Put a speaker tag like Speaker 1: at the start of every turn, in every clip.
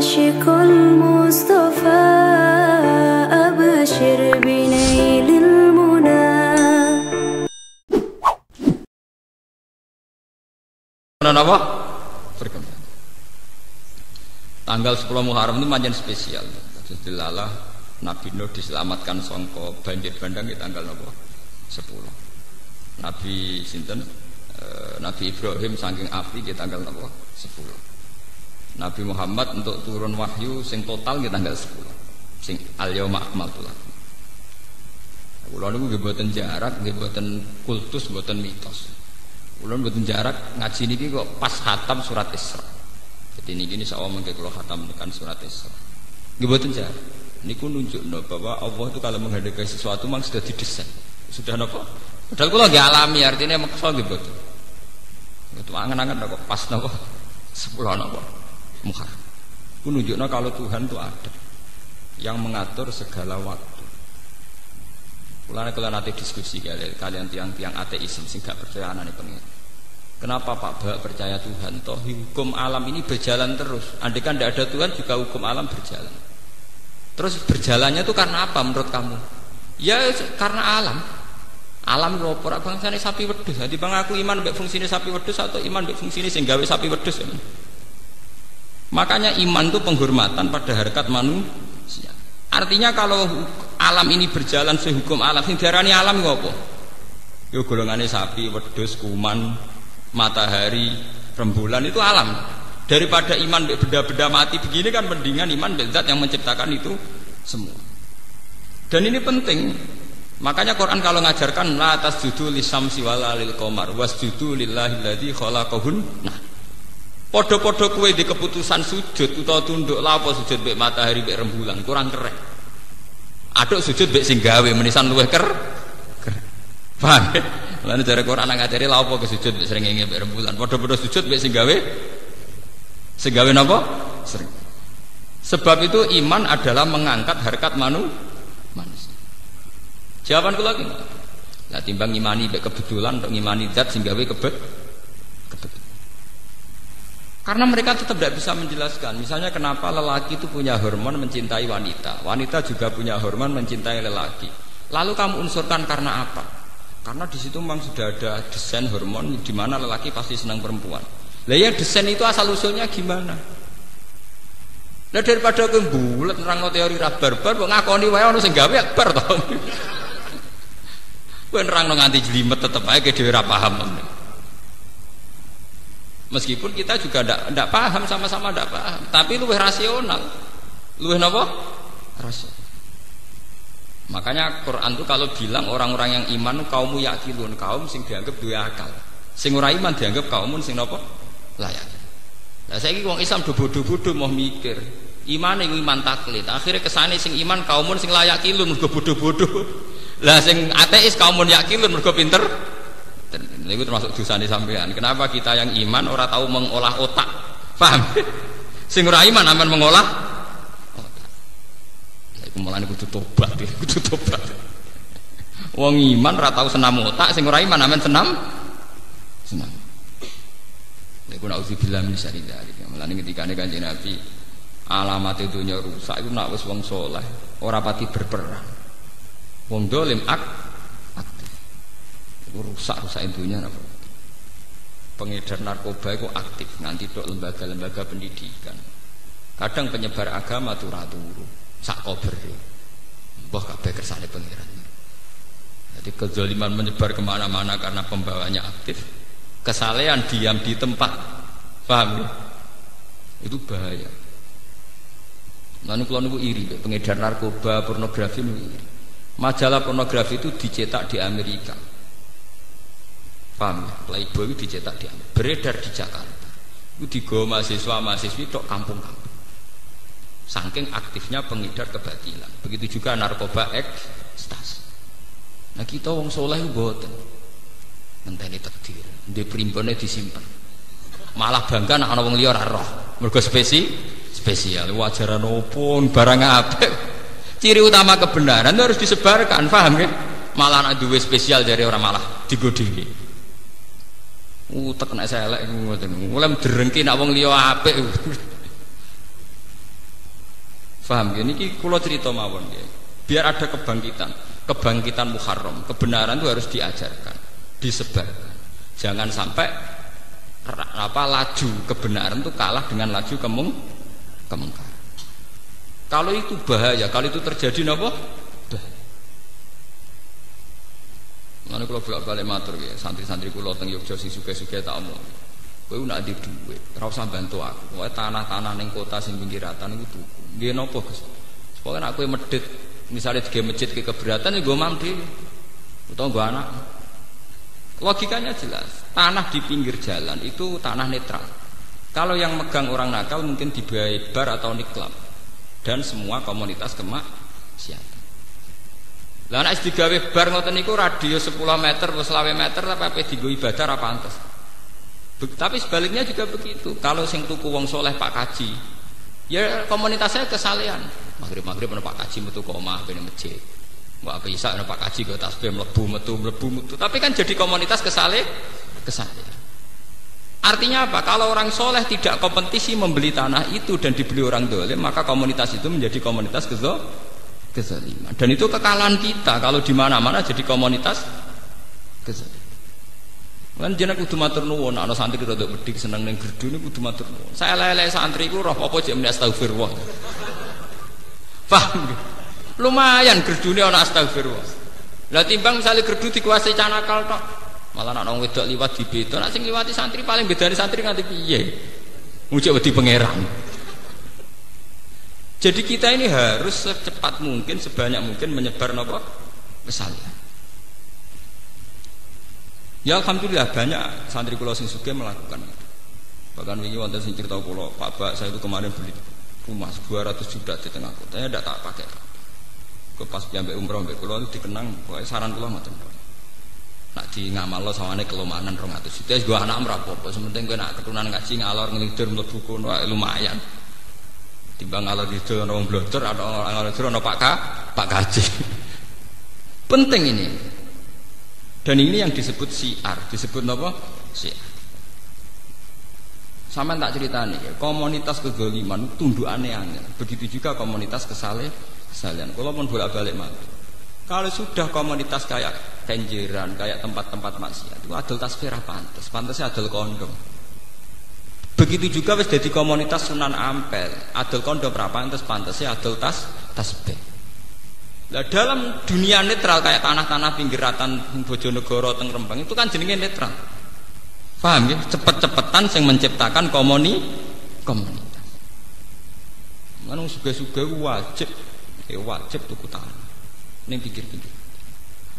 Speaker 1: عاشق المصطفى أبشر بنيل المنى.
Speaker 2: Apa? Tanggal 10 Muharram itu manjen spesial. Dilalah Nabi Nuh diselamatkan sangka banjir bandang di tanggal 10. Nabi sinten Nabi Ibrahim saking api di tanggal 10. Nabi Muhammad untuk turun wahyu sing total di tanggal 10. Sing al-yauma akmaltu lakum. Kula niku nggih boten jarak, nggih boten kultus, boten mitos. Kula mboten jarak ngaji niki kok pas khatam surat Isra. Jadi niki insyaallah mengke kula khatam tekan surat Isra. Nggih mboten jarak. Niku nunjukno bahwa Allah itu kalau menghendaki sesuatu memang sudah didesain. Sudah napa? Padahal kula nggih alami artinya maksa nggih mboten. Itu angen-angen kok pas napa 10 napa Muharram. Ku nunjukno kalau Tuhan itu ada yang mengatur segala waktu. Kalau nanti diskusi kalian tiang-tiang ateisme sing gak percaya anane pengen. Kenapa Pak Bak percaya Tuhan? Toh hukum alam ini berjalan terus. Andai kan tidak ada Tuhan juga hukum alam berjalan. Terus berjalannya itu karena apa menurut kamu? Ya karena alam. Alam ora bangsane sapi wedhus. Dadi bang aku iman mbek fungsine sapi wedhus atau iman mbek fungsine sing gawe sapi wedhus. Ya. Makanya iman itu penghormatan pada harkat manusia. Artinya kalau alam ini berjalan sehukum alam, sing diarani alam iku apa? Yo golongane sapi, wedhus, kuman, matahari, rembulan itu alam. Daripada iman benda-benda mati begini kan mendingan iman zat yang menciptakan itu semua. Dan ini penting. Makanya Quran kalau ngajarkan la tasjudu lisyamsi wala lil qamar wasjudu lillahi alladzi khalaqahun. Nah, podo-podo kowe di keputusan sujud utawa tunduk la apa sujud mbek matahari mbek rembulan kurang keren. Aduk sujud mbek sing gawe menisan luwih keren. Paham? Lan jare Quran ngajari la apa kesujud mbek srengenge mbek rembulan. Podo-podo sujud mbek sing gawe napa? Sering. Sebab itu iman adalah mengangkat harkat manusia. Jawaban kula iki. Lah timbang ngimani mbek kebetulan untuk ngimani zat sing gawe kebetulan. Karena mereka tetap tidak bisa menjelaskan. Misalnya kenapa lelaki itu punya hormon mencintai wanita, wanita juga punya hormon mencintai lelaki. Lalu kamu unsurkan karena apa? Karena di situ memang sudah ada desain hormon di mana lelaki pasti senang perempuan. Lah ya desain itu asal usulnya gimana? Lah daripada kowe bulet nerangno teori ra barbar kok ngakoni wae ono sing gawe akbar to. Kowe nerangno nganti jlimet tetep ae dhewe ra paham. Meskipun kita juga tidak paham, sama-sama tidak paham, tapi luwih rasional, luwih napa? Rasional. Makanya Quran itu kalau bilang orang-orang yang iman kaum yakilun, kaum sing dianggap duwe akal. Sing ora iman dianggap kaumun sing napa? Layak. Lah saiki wong Islam do bodho-bodho mau mikir. Iman iku iman taklid. Akhire kesane sing iman kaumun sing layak kilun mergo bodho-bodho. Lah sing ateis kaumun yakilun mergo pinter. Itu termasuk dosane sampean. Kenapa kita yang iman ora tahu mengolah otak? Paham? Sing ora iman aman mengolah otak. Lah iku mulane kudu tobat, kudu tobat. Wong iman ora tahu senam otak, sing ora iman aman senam. Lha iku nauzubillah min syarri dzalik. Mulane ketikane Kanjeng Nabi alamat dunya rusak iku nek wis wong saleh ora pati berperang. Wong dolim rusak dunia apa? Pengedar narkoba itu aktif nanti dok lembaga-lembaga pendidikan. Kadang penyebar agama turu sak kober. Mbah kabeh kersane pangeran. Jadi kezaliman menyebar kemana-mana karena pembawanya aktif. Kesalehan diam di tempat. Paham ya? Itu bahaya. Lalu kalau nunggu iri pengedar narkoba, pornografi nunggu iri. Majalah pornografi itu dicetak di Amerika. Paham ya? Playboy itu dicetak di Amerika, beredar di Jakarta. Itu digawa mahasiswa-mahasiswi tok kampung-kampung. Saking aktifnya pengedar kebatilan. Begitu juga narkoba ekstasi. Nah kita wong soleh mboten. Ngenteni takdir, ndek primbone disimpen. Malah bangga nek ana wong liya ora roh. Mergo spesial wajaran opo barang apik. Ciri utama kebenaran itu harus disebarkan, paham kan? Malah nek duwe spesial dari orang malah digodhi. Utek nek saya elek ngoten. Mulai derengki nek wong liya apik. Paham nggih? Niki kula cerita mawon nggih. Biar ada kebangkitan Muharram. Kebenaran itu harus diajarkan, disebarkan. Jangan sampai laju kebenaran itu kalah dengan laju kemungkaran. Kalau itu bahaya, kalau itu terjadi napa? Bahaya. Mana kalau bolak-balik matur ya, santri-santri kula teng Yogyakarta sing suke-suke tak omong. Kowe nak di dhuwit, ora usah bantu aku. Pokoke tanah-tanah ning kota sing pinggiratan iku tuku. Nggih napa, Gus? Pokoke nek kowe medhit, misale dige masjid ke keberatan ya nggo mam dhewe. Utawa nggo anak. Logikanya jelas, tanah di pinggir jalan itu tanah netral. Kalau yang megang orang nakal mungkin dibayar bar atau niklab dan semua komunitas kemaksiatan. Lah nek digawe bar ngoten niku radius 10 meter atau 20 meter tapi digo ibadah ra pantes. Tapi sebaliknya juga begitu. Kalau sing tuku wong soleh Pak Kaji, ya komunitasnya kesalehan. Maghrib ana Pak Kaji metu ke omah ben masjid. Mbak bisa ana Pak Kaji ke tasbih mlebu metu. Tapi kan jadi komunitas kesalehan. Artinya apa? Kalau orang soleh tidak kompetisi membeli tanah itu dan dibeli orang dolim, maka komunitas itu menjadi komunitas kezaliman. Dan itu kekalahan kita kalau di mana-mana jadi komunitas kezaliman. Kan jeneng kudu matur nuwun, ana santri rada bedhik seneng ning gerdu niku kudu matur nuwun. Saya lele santri ku roh apa jek muni astagfirullah. Paham nggih? Lumayan gerdune ana astagfirullah. Lah timbang misalnya gerdu dikuasai canakal tok. Malah nek wong wedok liwat dibeda, nek sing liwati santri paling bedane santri nganti piye? Ngucap wedi pangeran. Jadi kita ini harus secepat mungkin, sebanyak mungkin menyebar napa? Kesalahan. Ya alhamdulillah banyak santri kula sing sugih melakukan itu. Bahkan wingi wonten sing cerita kula, Pak Bak saya itu kemarin beli rumah 200 juta di tengah kota. Saya ndak tak pakai. Ke pas piambek umroh mbek kula itu dikenang, pokoke saran kula ngoten. Nak di ngamalno sawane kelomanan 200 juta wis go anak ora apa-apa, sementing kowe nak keturunan ngaji ngalor ngelidur mlebu kono lumayan. Timbang ngalor ngidul ana wong blodor atau ngalor ngidul ana Pak Kaji. Penting ini. Dan ini yang disebut syiar, disebut apa? Syiar. Sama tak ceritani, komunitas kezaliman tundukane angel. Begitu juga komunitas kesalehan. Kalau pun bolak-balik matur. Kalau sudah komunitas kayak kenjeran, kayak tempat-tempat maksiat, itu adol tasbih pantes, pantesnya adol kondom. Begitu juga wis dadi komunitas Sunan Ampel, adol kondom ra pantes, pantesnya adol tasbih. Nah, dalam dunia netral kayak tanah-tanah pinggiratan Bojonegoro teng Rembang itu kan jenenge netral. Paham ya? Cepet-cepetan yang menciptakan komunitas. Manung suga-suga wajib tuku tanah. Ning pinggir-pinggir.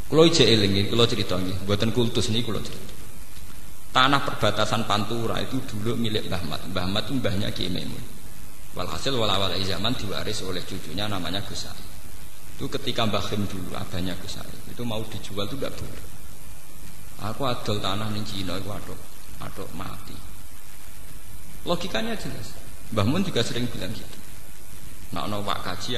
Speaker 2: Kula ijek eling, kula cerita nggih, mboten kultus niki kula cerita. Tanah perbatasan Pantura itu dulu milik Mbah Mat. Mbah Mat itu mbahnya Ki Maimun. Walhasil wala zaman diwaris oleh cucunya namanya Gus Said. Itu ketika Mbah Khim dulu abahnya Gus Said itu mau dijual itu enggak boleh. Aku adol tanah ning Cina iku aduk mati. Logikanya jelas. Mbah Mun juga sering bilang gitu. Nek ana Pak Kaji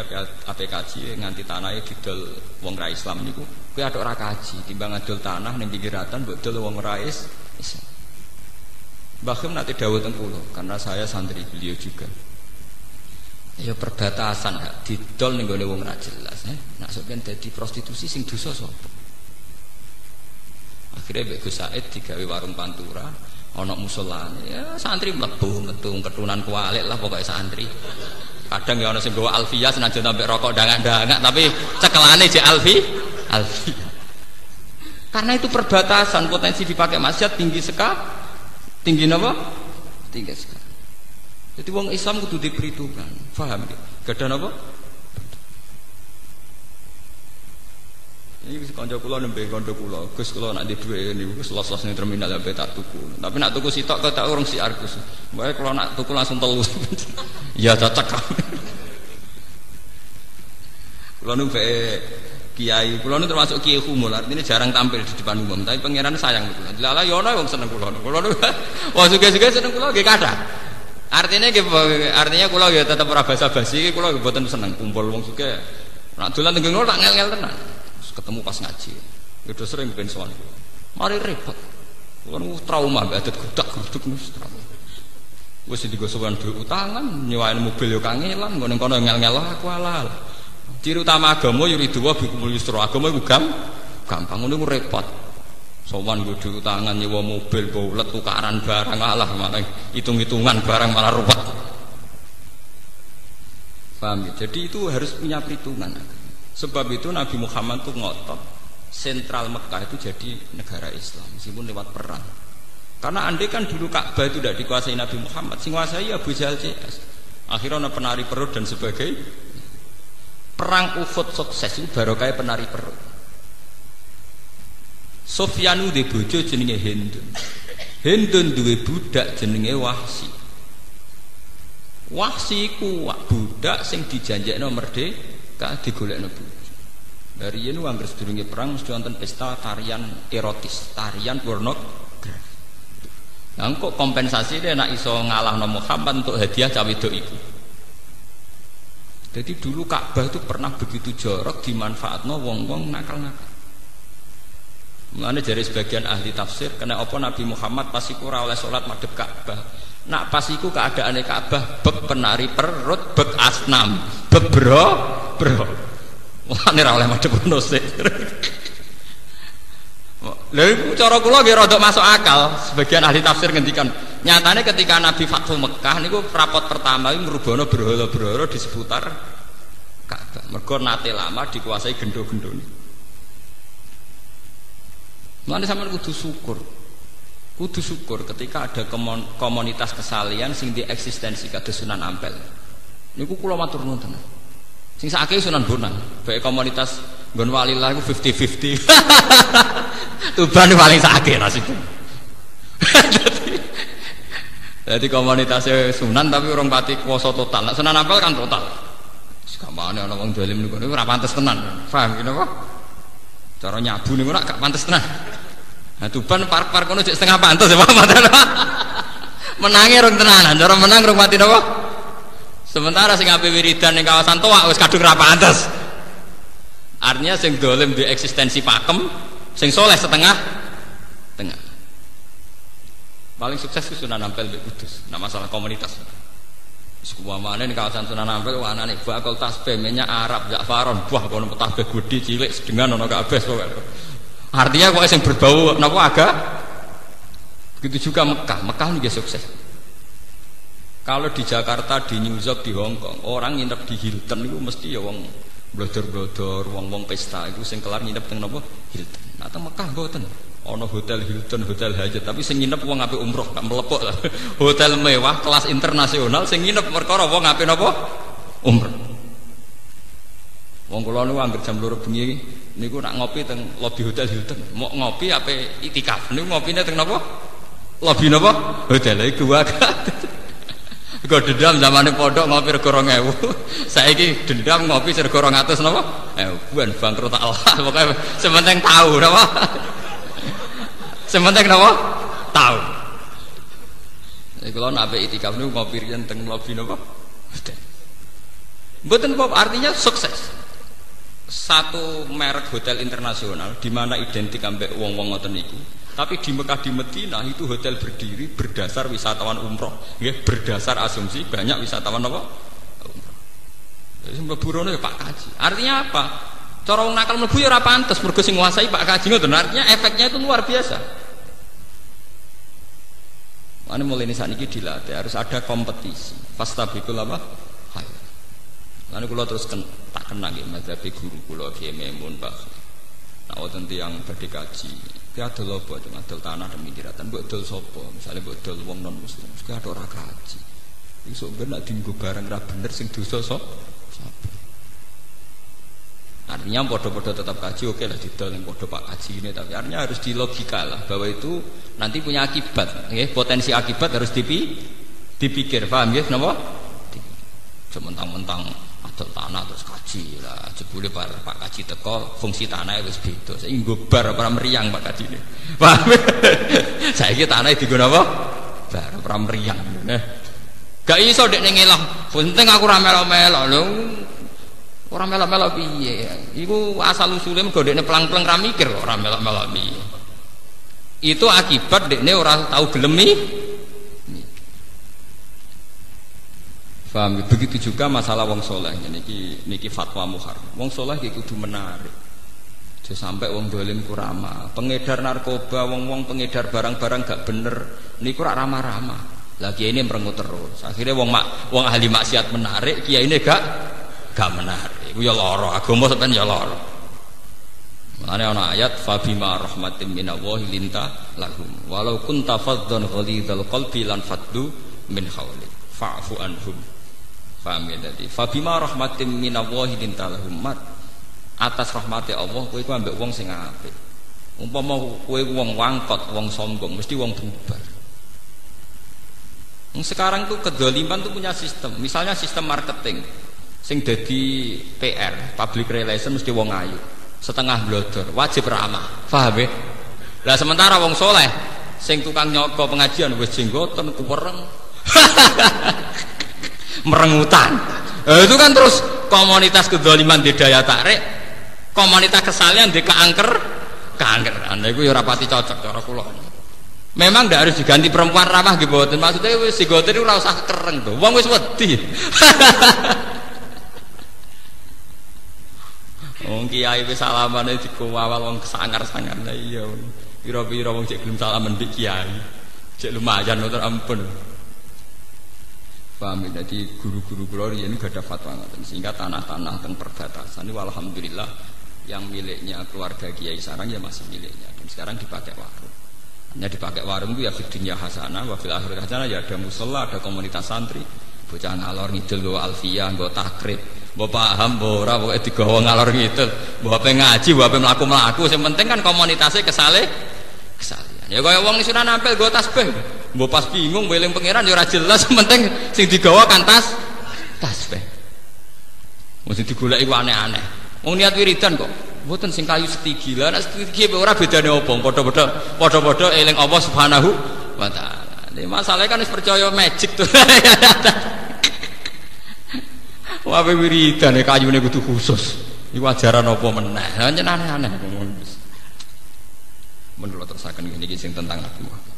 Speaker 2: ape kaji nganti tanahe didol wong ra Islam niku, kowe aduk ra kaji timbang adol tanah ning pinggiratan mbok dol wong ra Islam. Mbah Khim nate dawuh teng kula karena saya santri beliau juga. Ya perbatasan gak didol ning gone wong ra jelas, nak sampeyan dadi prostitusi sing dosa sapa? Akhire Mbak Gus Said digawe warung Pantura, ana musolane. Ya santri mlebu metu ketunan kualik lah pokoke santri. Kadang ya ana sing gawa Alfiyah senajan tambah rokok dangak-dangak tapi cekelane jek Alfiyah. Karena itu perbatasan potensi dipakai maksiat tinggi sekali. Tinggi napa? Tinggi sekali. Jadi wong Islam kudu diperhitungkan, paham ya? Gadah napa? Ini kanca kula nembe kanca kula, Gus kula nak di dhuwit niku los-los ning terminal sampe tak tuku. Tapi nak tuku sitok kok tak urung siar Gus. Wae kula nak tuku langsung telu. Ya cocok. Kula nu kiai, kula nu termasuk kiai humul, artinya jarang tampil di depan umum, tapi pangeran sayang kula. Lala yo ana wong seneng kula. Kula nu wong sugih-sugih seneng kula nggih kathah. Artinya kula ya tetep ora basa-basi, kula mboten seneng kumpul wong sugih. Nak dolan teng ngono tak ngel-ngel tenan. Ketemu pas ngaji. Ya udah sering ben sowan kula. Mari repot. Kula nu trauma mbek adat gudak-guduk nus trauma. Wis digosokan duit utangan, nyewain mobil yo kangelan, nggo ning kono ngel-ngel aku halal. Ciri utama agama yuridu wa bikumul yusra. Agama iku gampang ngono iku repot. Sowan nggo duit utangan nyewa mobil bolet tukaran barang alah malah hitung-hitungan barang malah ruwet. Paham ya? Jadi itu harus punya perhitungan. Sebab itu Nabi Muhammad tuh ngotot sentral Mekah itu jadi negara Islam meskipun lewat perang. Karena andai kan dulu Ka'bah itu tidak dikuasai Nabi Muhammad, sing kuasai Abu Jahal CS. Akhirnya ada penari perut dan sebagainya. Perang Uhud sukses itu barokah penari perut. Sufyanu de bojo jenenge Hindun. Hindun duwe budak jenenge Wahsi. Wahsi iku budak sing dijanjekno merdeka digolekno bojo. Dari yen anggere sedurunge perang mesti wonten pesta tarian erotis, tarian pornografi. Nah, kok kompensasi dia nak iso ngalahno Muhammad untuk hadiah cawe wedok itu. Jadi dulu Ka'bah itu pernah begitu jorok dimanfaatno wong-wong nakal-nakal. Mulane dari sebagian ahli tafsir kena apa Nabi Muhammad pas iku ora oleh salat madhep Ka'bah. Nak pas iku keadaane Ka'bah bek penari perut, bek asnam, bek bro. Wah, ora oleh madhep ngono sik. Lha iku cara kula nggih rada masuk akal. Sebagian ahli tafsir ngendikan, nyatane ketika Nabi Fathul Mekah niku rapot pertama iku ngrubono berhala-berhala di seputar Ka'bah. Mergo nate lama dikuasai gendho-gendhone. Mulane sampeyan kudu syukur. Kudu syukur ketika ada komunitas kesalian sing dieksistensi kados Sunan Ampel. Niku kula matur nuwun tenan. Sing sakake Sunan Bonang, bae komunitas nggon walillah iku 50-50. Tuban paling sakit nasibnya. Jadi komunitasnya Sunan tapi orang pati kuasa total. Nah, Sunan Ampel kan total. Sekamane ana wong dolim niku ora pantes tenan. Paham kene apa? Cara nyabu niku ora gak pantes tenan. Nah, Tuban park-park kono cek setengah pantes ya Pak. Menange rong tenanan, cara menang rong mati napa? Sementara sing ape wiridan ning kawasan Toak wis kadung ra pantes. Artinya sing dolim di eksistensi pakem, sing soleh setengah tengah. Paling sukses itu Sunan Ampel mbek Kudus. Nah masalah komunitas. Sekuamane ning kawasan Sunan Ampel anane bakal tasbih minyak Arab Ja'faron, buah kono tasbih gudi cilik sedengan ana kabeh pokoke. Artinya kok sing berbau napa agak begitu juga Mekah. Mekah juga sukses. Kalau di Jakarta, di New York, di Hong Kong, orang nginep di Hilton itu mesti ya wong blodor-blodor, wong-wong pesta itu sing kelar nginep teng napa Hilton. Nah teng Mekah mboten. Ana hotel Hilton, hotel Hyatt, tapi sing nginep wong ape umroh, gak melepok lah. Hotel mewah kelas internasional sing nginep perkara wong ape napa? Umroh. Wong kula niku anggere jam 2 bengi niku nak ngopi teng lobi hotel Hilton. Mau ngopi ape itikaf. Niku ngopine teng napa? Lobi napa? Hotel iku wae. Kok dendam zamane pondok ngopi rego 2000. Saiki dendam ngopi rego 200 napa? Buan bangkrut Allah. Pokoke sementing tahu napa? Sementing napa? Tahu. Nek kula nak ape itikaf niku ngopi riyen teng lobi napa? Mboten kok artinya sukses. Satu merek hotel internasional di mana identik ambek wong-wong ngoten niku. Tapi di Mekah di Medina itu hotel berdiri berdasar wisatawan umroh, nggih, berdasar asumsi banyak wisatawan apa? Umroh. Jadi mlebu rono ya Pak Kaji. Artinya apa? Cara wong nakal mlebu ya ora pantes mergo sing nguasai Pak Kaji ngoten. Artinya efeknya itu luar biasa. Mane mulai sakniki dilatih harus ada kompetisi. Fastabiqul apa? Hayr. Lan kula terus tak kenang nggih mazhab guru kula Kiai Maimun Pak. Nah, wonten tiyang badhe kaji. Ki adol apa cuma adol tanah demi diratan mbok dol sapa? Misale mbok dol wong non muslim. Ki ada ora kaji. Iso ben nek dienggo barang ra bener sing dosa sapa? Artinya podo-podo tetap kaji oke lah didol yang podo Pak kaji ini, tapi artinya harus dilogika lah bahwa itu nanti punya akibat. Potensi akibat harus dipikir, paham ya? Kenapa? Sementang-mentang adol tanah terus kaji lah, jebule Pak kaji teko fungsi tanah wis beda. Saiki nggo bar ora meriang Pak kaji ini. Paham? Saiki tanah dienggo apa? Bar ora meriang. Gak iso dek ngelah. Penting aku ora melo-melo lho. Ora melok-melok piye. Iku asal usule mergo dekne pelang-pelang ra mikir kok ora melok-melok piye. Itu akibat dekne ora tau gelem. Paham? Begitu juga masalah wong soleh. Niki fatwa muhar. Wong soleh iki kudu menarik. Aja sampai wong dolim ku ramah. Pengedar narkoba, wong pengedar barang-barang gak bener, niku rak ramah-ramah. Lagi ini merengut terus. Akhirnya wong ahli maksiat menarik, kiai ini gak menarik. Iku ya lara, agama sampean ya lara. Mulane ana ayat fa bima rahmatin minallahi linta lahum. Walau kunta faddan ghalidhal qalbi lan faddu min hawlik. Fa'fu anhum. Paham ya tadi. Fa bima rahmatin minallahi linta lahum. Atas rahmati Allah kowe iku ambek wong sing apik. Umpama kowe wong wangkot, wong sombong, mesti wong bubar. Sekarang tuh kedoliman tuh punya sistem. Misalnya sistem marketing sing dadi PR, public relation mesti wong ayu. Setengah blodor, wajib ramah. Paham ya? Lah sementara wong soleh sing tukang nyoko pengajian wis jenggoten kuwereng. Merengutan. Itu kan terus komunitas kedoliman di daya tarik. Komunitas kesalahan di keangker. Anda itu ya rapati cocok cara kula. Memang tidak harus diganti perempuan ramah gitu. Maksudnya wis sigoten itu ora usah kereng tuh. Wong wis wedi. Wong kiai wis salamane dikowal wong kesangar-sangar. Lah iya. Pira-pira wong cek gelem salaman mbek kiai. Cek lumayan motor ampun. Paham ya? Jadi guru-guru kula riyen gak ada fatwa ngoten. Sehingga tanah-tanah teng perbatasan ini alhamdulillah yang miliknya keluarga Kiai Sarang ya masih miliknya dan sekarang dipakai warung. Hanya dipakai warung itu ya fid dunya hasanah wa fil akhirati hasanah, ya ada musala, ada komunitas santri. Bocah ngalor ngidul nggo alfiyah, nggo takrib, mbok paham mbok ora pokoke digawa ngalor ngidul, mbok ape ngaji, mbok ape mlaku-mlaku, sing penting kan komunitasnya kesalihan. Ya kaya wong Sunan Ampel nggo tasbih, mbok pas bingung eling pangeran ya ora jelas, sing penting sing digawa kan tasbih. Mesti digoleki ku aneh-aneh. Wong niat wiridan kok mboten sing kayu setigi. Lah nek setigi ora bedane apa? Padha-padha eling Allah Subhanahu wa taala. Nek masalahnya kan wis percaya magic to. Wah wiridan kayune kudu khusus. Iku ajaran apa meneh? Pancen aneh-aneh. Menurut terusaken iki sing tentang Nabi Muhammad.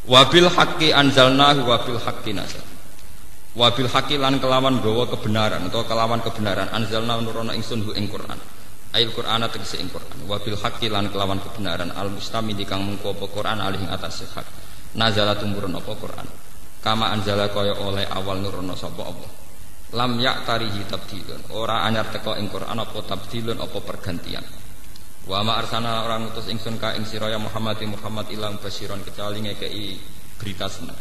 Speaker 2: Wabil haqqi anzalnahu wabil haqqi nazal. Wabil haqqi lan kelawan gawa kebenaran atau kelawan kebenaran anzalna nurono ingsun hu ing Quran. Ail Quran tegese ing Quran. Wabil haqqi lan kelawan kebenaran al mustamili kang mengko apa Quran alih ing atas hak. Nazala tumurun apa Quran. Kama anzala kaya oleh awal nurono sapa Allah. Lam ya'tarihi tabdilun. Ora anyar teko ing Quran apa tabdilun apa pergantian. Wa ma arsana orang utus ingsun ka ing sira ya Muhammad ilang basiron kecuali ngekeki berita seneng.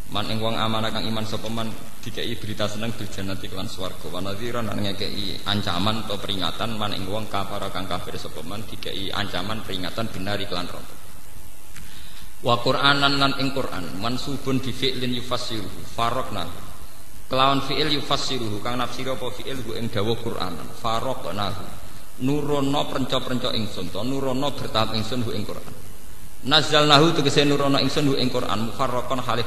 Speaker 2: Man ing wong amanah kang iman sapa man dikei berita seneng bil jannati lan swarga wa nadhiran lan ngekeki ancaman atau peringatan man ing wong kafir kang kafir sapa man dikei ancaman peringatan binari lan neraka. Wa Qur'anan lan ing Qur'an mansubun bi fi'lin yufassiruhu faraqna kelawan fi'il yufassiruhu kang nafsir apa fi'il hu ing dawuh Qur'anan faraqna nurono prenca-prenca ingsun to nurono bertahap ingsun hu ing Qur'an. Nazalnahu tegese nurono ingsun hu ing Quran mufarraqan halih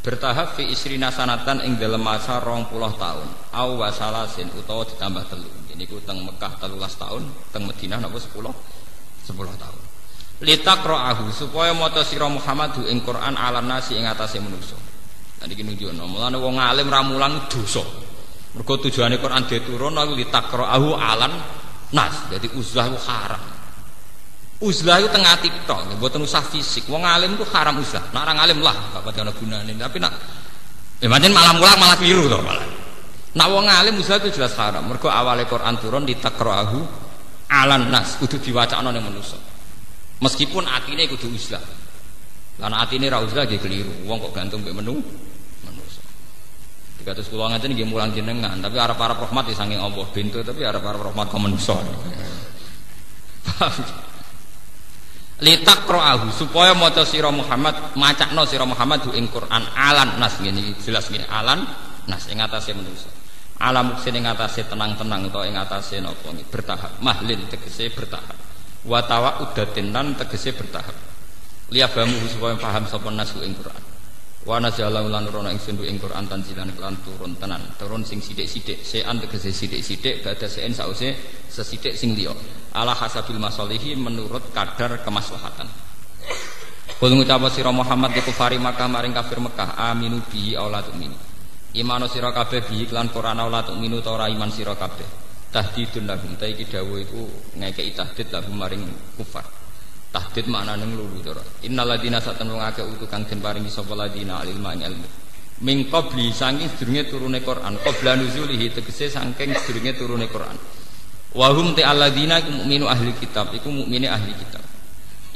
Speaker 2: bertahap fi isrina sanatan ing dalem masa 20 tahun aw wasalasin utawa ditambah 3 niku teng Mekah 13 tahun teng Madinah napa 10 tahun litaqra'ahu supaya maca sira Muhammad hu ing Quran ala nasi ing atase manusa. Nah iki nunjukno mulane wong alim ra mulang dosa mergo tujuane Quran diturun litaqra'ahu alan nas dadi uzlah ku haram. Uzlah itu tengah tiktok, buatan usah fisik. Wong alim itu haram uzlah. Nak orang alim lah, gak pada gunane. Tapi nak, macam malam pulang malah keliru toh malah. Nak wong alim uzlah itu jelas haram. Mergo awale Quran turun ditakra'ahu alan nas, kudu diwacana ning manusa. Meskipun atine kudu uzlah. Karena atine ra uzlah nggih keliru. Wong kok gantung mbek manusa. 300 kula ngaten nggih mulang jenengan, tapi arep-arep rahmat ya saking Allah bintu, tapi arep-arep rahmat ka manusa. Litaqra'ahu supaya maca sira Muhammad macakno sira Muhammad ing Quran alan nas ngene jelas ngene alan nas ing atase manusa alam sing ing atase tenang-tenang utawa ing atase napa bertahap mahlin tegese bertahap wa tawaudatin lan tegese bertahap liyabamu supaya paham sapa nas ing Quran wa nazalahu lan rono ingsun ing Quran tanzilan kelan turun tenan turun sing sithik-sithik sean tegese sithik-sithik badha sean sause sesithik sing liya ala hasabil masalihi menurut kadar kemaslahatan. Kul ngucap sira Muhammad di kufari Makkah maring kafir Mekah aminu bihi aulatu min. Imanu sira kabeh bi iklan Quran la tu'minu ta ora iman sira kabeh. Tahdidun lahum ta iki dawuh iku ngekeki tahdid lahum maring kufar. Tahdid maknane nglulu to. Innal ladina satanu ngake utu kang den paringi sapa ladina ilma ing ilmu. Min qabli saking sedurunge turune Quran, qabla nuzulihi tegese saking sedurunge turune Quran. Wa hum ta alladina iku mukminu ahli kitab, iku mukmine ahli kitab.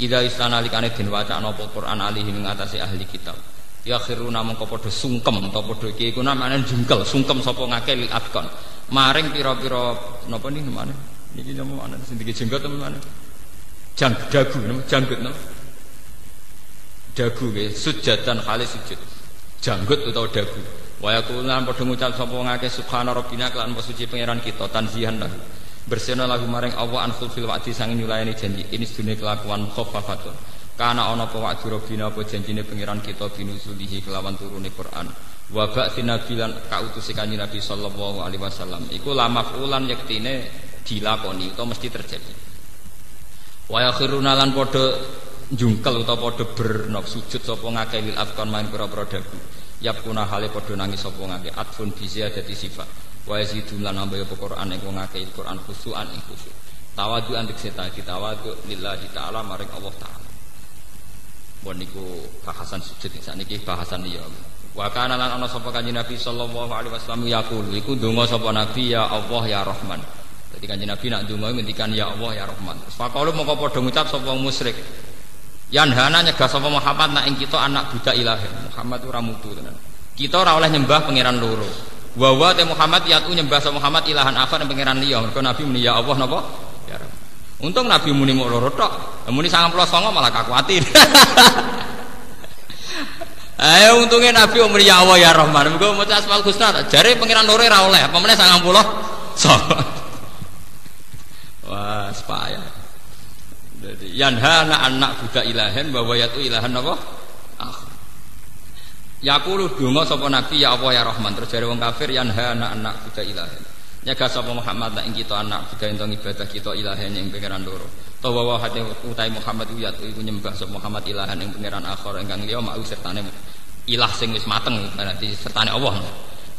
Speaker 2: Idza istanalikane den wacana apa Quran alihi ing atase ahli kitab. Ya khiruna mongko padha sungkem ta padha iki iku namane jungkel sungkem sapa ngake lil afkon maring pira-pira napa niki namane niki napa ana sing jenggot namane dagu janggut napa dagu nggih sujatan khalis sujud janggut utawa dagu wa yaqulan padha ngucap sapa ngake subhana rabbina kelan suci pangeran kita tanzihan lahu bersihna lagu maring Allah an khulfil wa'di sanging nyulayani janji ini sedune kelakuan khaffafatun kana ana apa wa'du rabbina apa janjine pangeran kita binusulihi kelawan turune Quran wa ba'tsina bilan kautuse kanjeng Nabi sallallahu alaihi wasallam iku la maf'ulan yektine dilakoni utawa mesti terjadi wa yakhiruna lan padha njungkel utawa padha bernok sujud sapa ngake lil afkan main pira-pira dagu yapuna hale padha nangis sapa ngake atfun bi ziyadati sifat wa yazidun lan ambaya Quran ing ngake Quran khusuan ing khusu tawadu antik seta tawadu lillahi taala maring Allah taala. Niku bahasan sujud sakniki bahasan liya. Wa kana lan ana sapa kanjeng Nabi sallallahu alaihi wasallam yaqul iku donga sapa Nabi ya Allah ya Rahman. Dadi kanjeng Nabi nak donga ngendikan ya Allah ya Rahman. Faqalu mongko padha ngucap sapa musyrik. Yanhana nyegah sapa Muhammad nak ing kita anak budak ilahi. Muhammad ora mutu tenan. Kita ora oleh nyembah pangeran loro. Wa wa te Muhammad yatu nyembah sapa Muhammad ilahan akhar pangeran liya. Mergo Nabi muni ya Allah napa? Ya Rahman. Untung Nabi muni mok loro tok. Muni 99 malah kakuatir. Ayo untungnya Nabi umur ya Allah ya Rahman. Mergo maca Asmaul Husna jare pangeran loro ora oleh. Apa meneh 90. Wah, sepaya. Jadi yanhana anak budak ilahen bahwa yatu ilahan apa? Yaqulu donga sapa Nabi ya Allah ya Rahman. Terus jare wong kafir yanhana anak budak ilahen. Nyaga sapa Muhammad nak ing kita anak budak ento ibadah kita ilahen ing pangeran loro. Tawa wa hate utai Muhammad yatu iku nyembah sapa Muhammad ilahan ing pangeran akhir ingkang liya mau sertane ilah sing wis mateng berarti sertane Allah.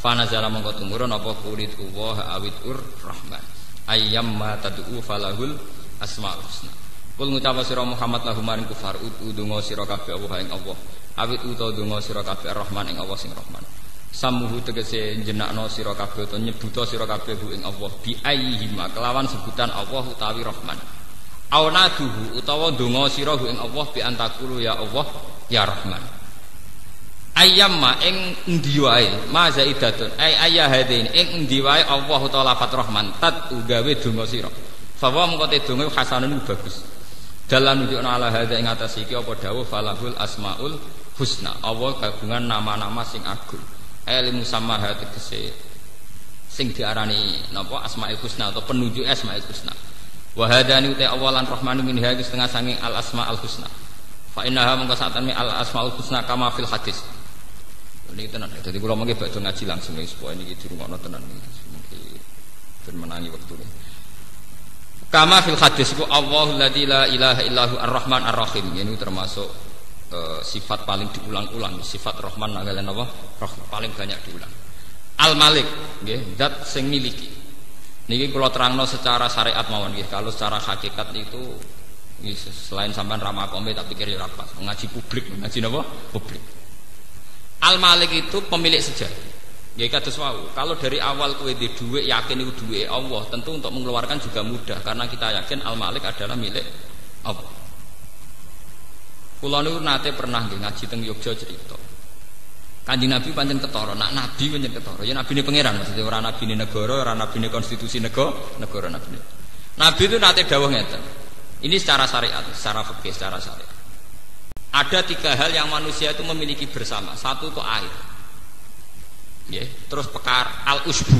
Speaker 2: Fa nazala mongko tumurun apa kulit wa awidur Rahman. Ayyamma tad'u falahul asmaul husna. Kul ngucap sira Muhammad lahum maring kufar udungo sira kabeh Allah ing Allah. Awit utawa donga sira kabeh Rahman ing Allah sing Rahman. Samuhu tegese jenakno sira kabeh utawa nyebuta sira kabeh ing Allah bi ayyihima kelawan sebutan Allah utawi Rahman. Aunaduhu utawa donga sira ing Allah bi antakulu ya Allah ya Rahman. Ayyamma ing endi wae ma zaidatun ayya hadain ing endi wae Allah utawa lafat Rahman tat ugawe donga sira. Fa wa mengko te donga hasanun bagus. Dalam nunjukna ala hadza ing atas iki apa dawuh falahul asmaul husna. Allah kagungan nama-nama sing agung. Ilmu sama tegese sing diarani napa asmaul husna atau penunjuk asmaul husna. Wa hadani uta awalan rahmanu min hadhi setengah sanging al asmaul husna. Fa innaha mengko satane al asmaul husna kama fil hadis. Ini tenan. Jadi kula mengke badhe ngaji langsung supaya niki dirungokno tenan iki. Mungkin ben menangi wektune. Kama fil hadis ku Allahu la ilaha illahu ar-Rahman ar-Rahim. Ini termasuk sifat paling diulang-ulang, sifat Rahman nangalen apa? Rahman paling banyak diulang. Al-Malik, nggih, zat sing miliki. Niki kula terangno secara syariat mawon nggih. Kalau secara hakikat itu selain sampean ramakome tak pikir ya ora pas. Ngaji publik, ngaji napa? Publik. Al-Malik itu pemilik sejati. Ya kados wau, kalau dari awal kowe di dhuwit yakin iku dhuwit Allah, tentu untuk mengeluarkan juga mudah karena kita yakin Al-Malik adalah milik Allah. Kula niku nate pernah nggih ngaji teng Yogya cerita. Kanjeng Nabi pancen ketara, nak nabi pancen ketara. Ya nabine pangeran maksudnya ora nabine negara, ora nabine konstitusi negara nabine. Nabi itu nate dawuh ngeten. Ini secara syariat, secara fikih, secara syariat. Ada 3 hal yang manusia itu memiliki bersama. Satu itu air. Nggih, terus pekar al-usbu.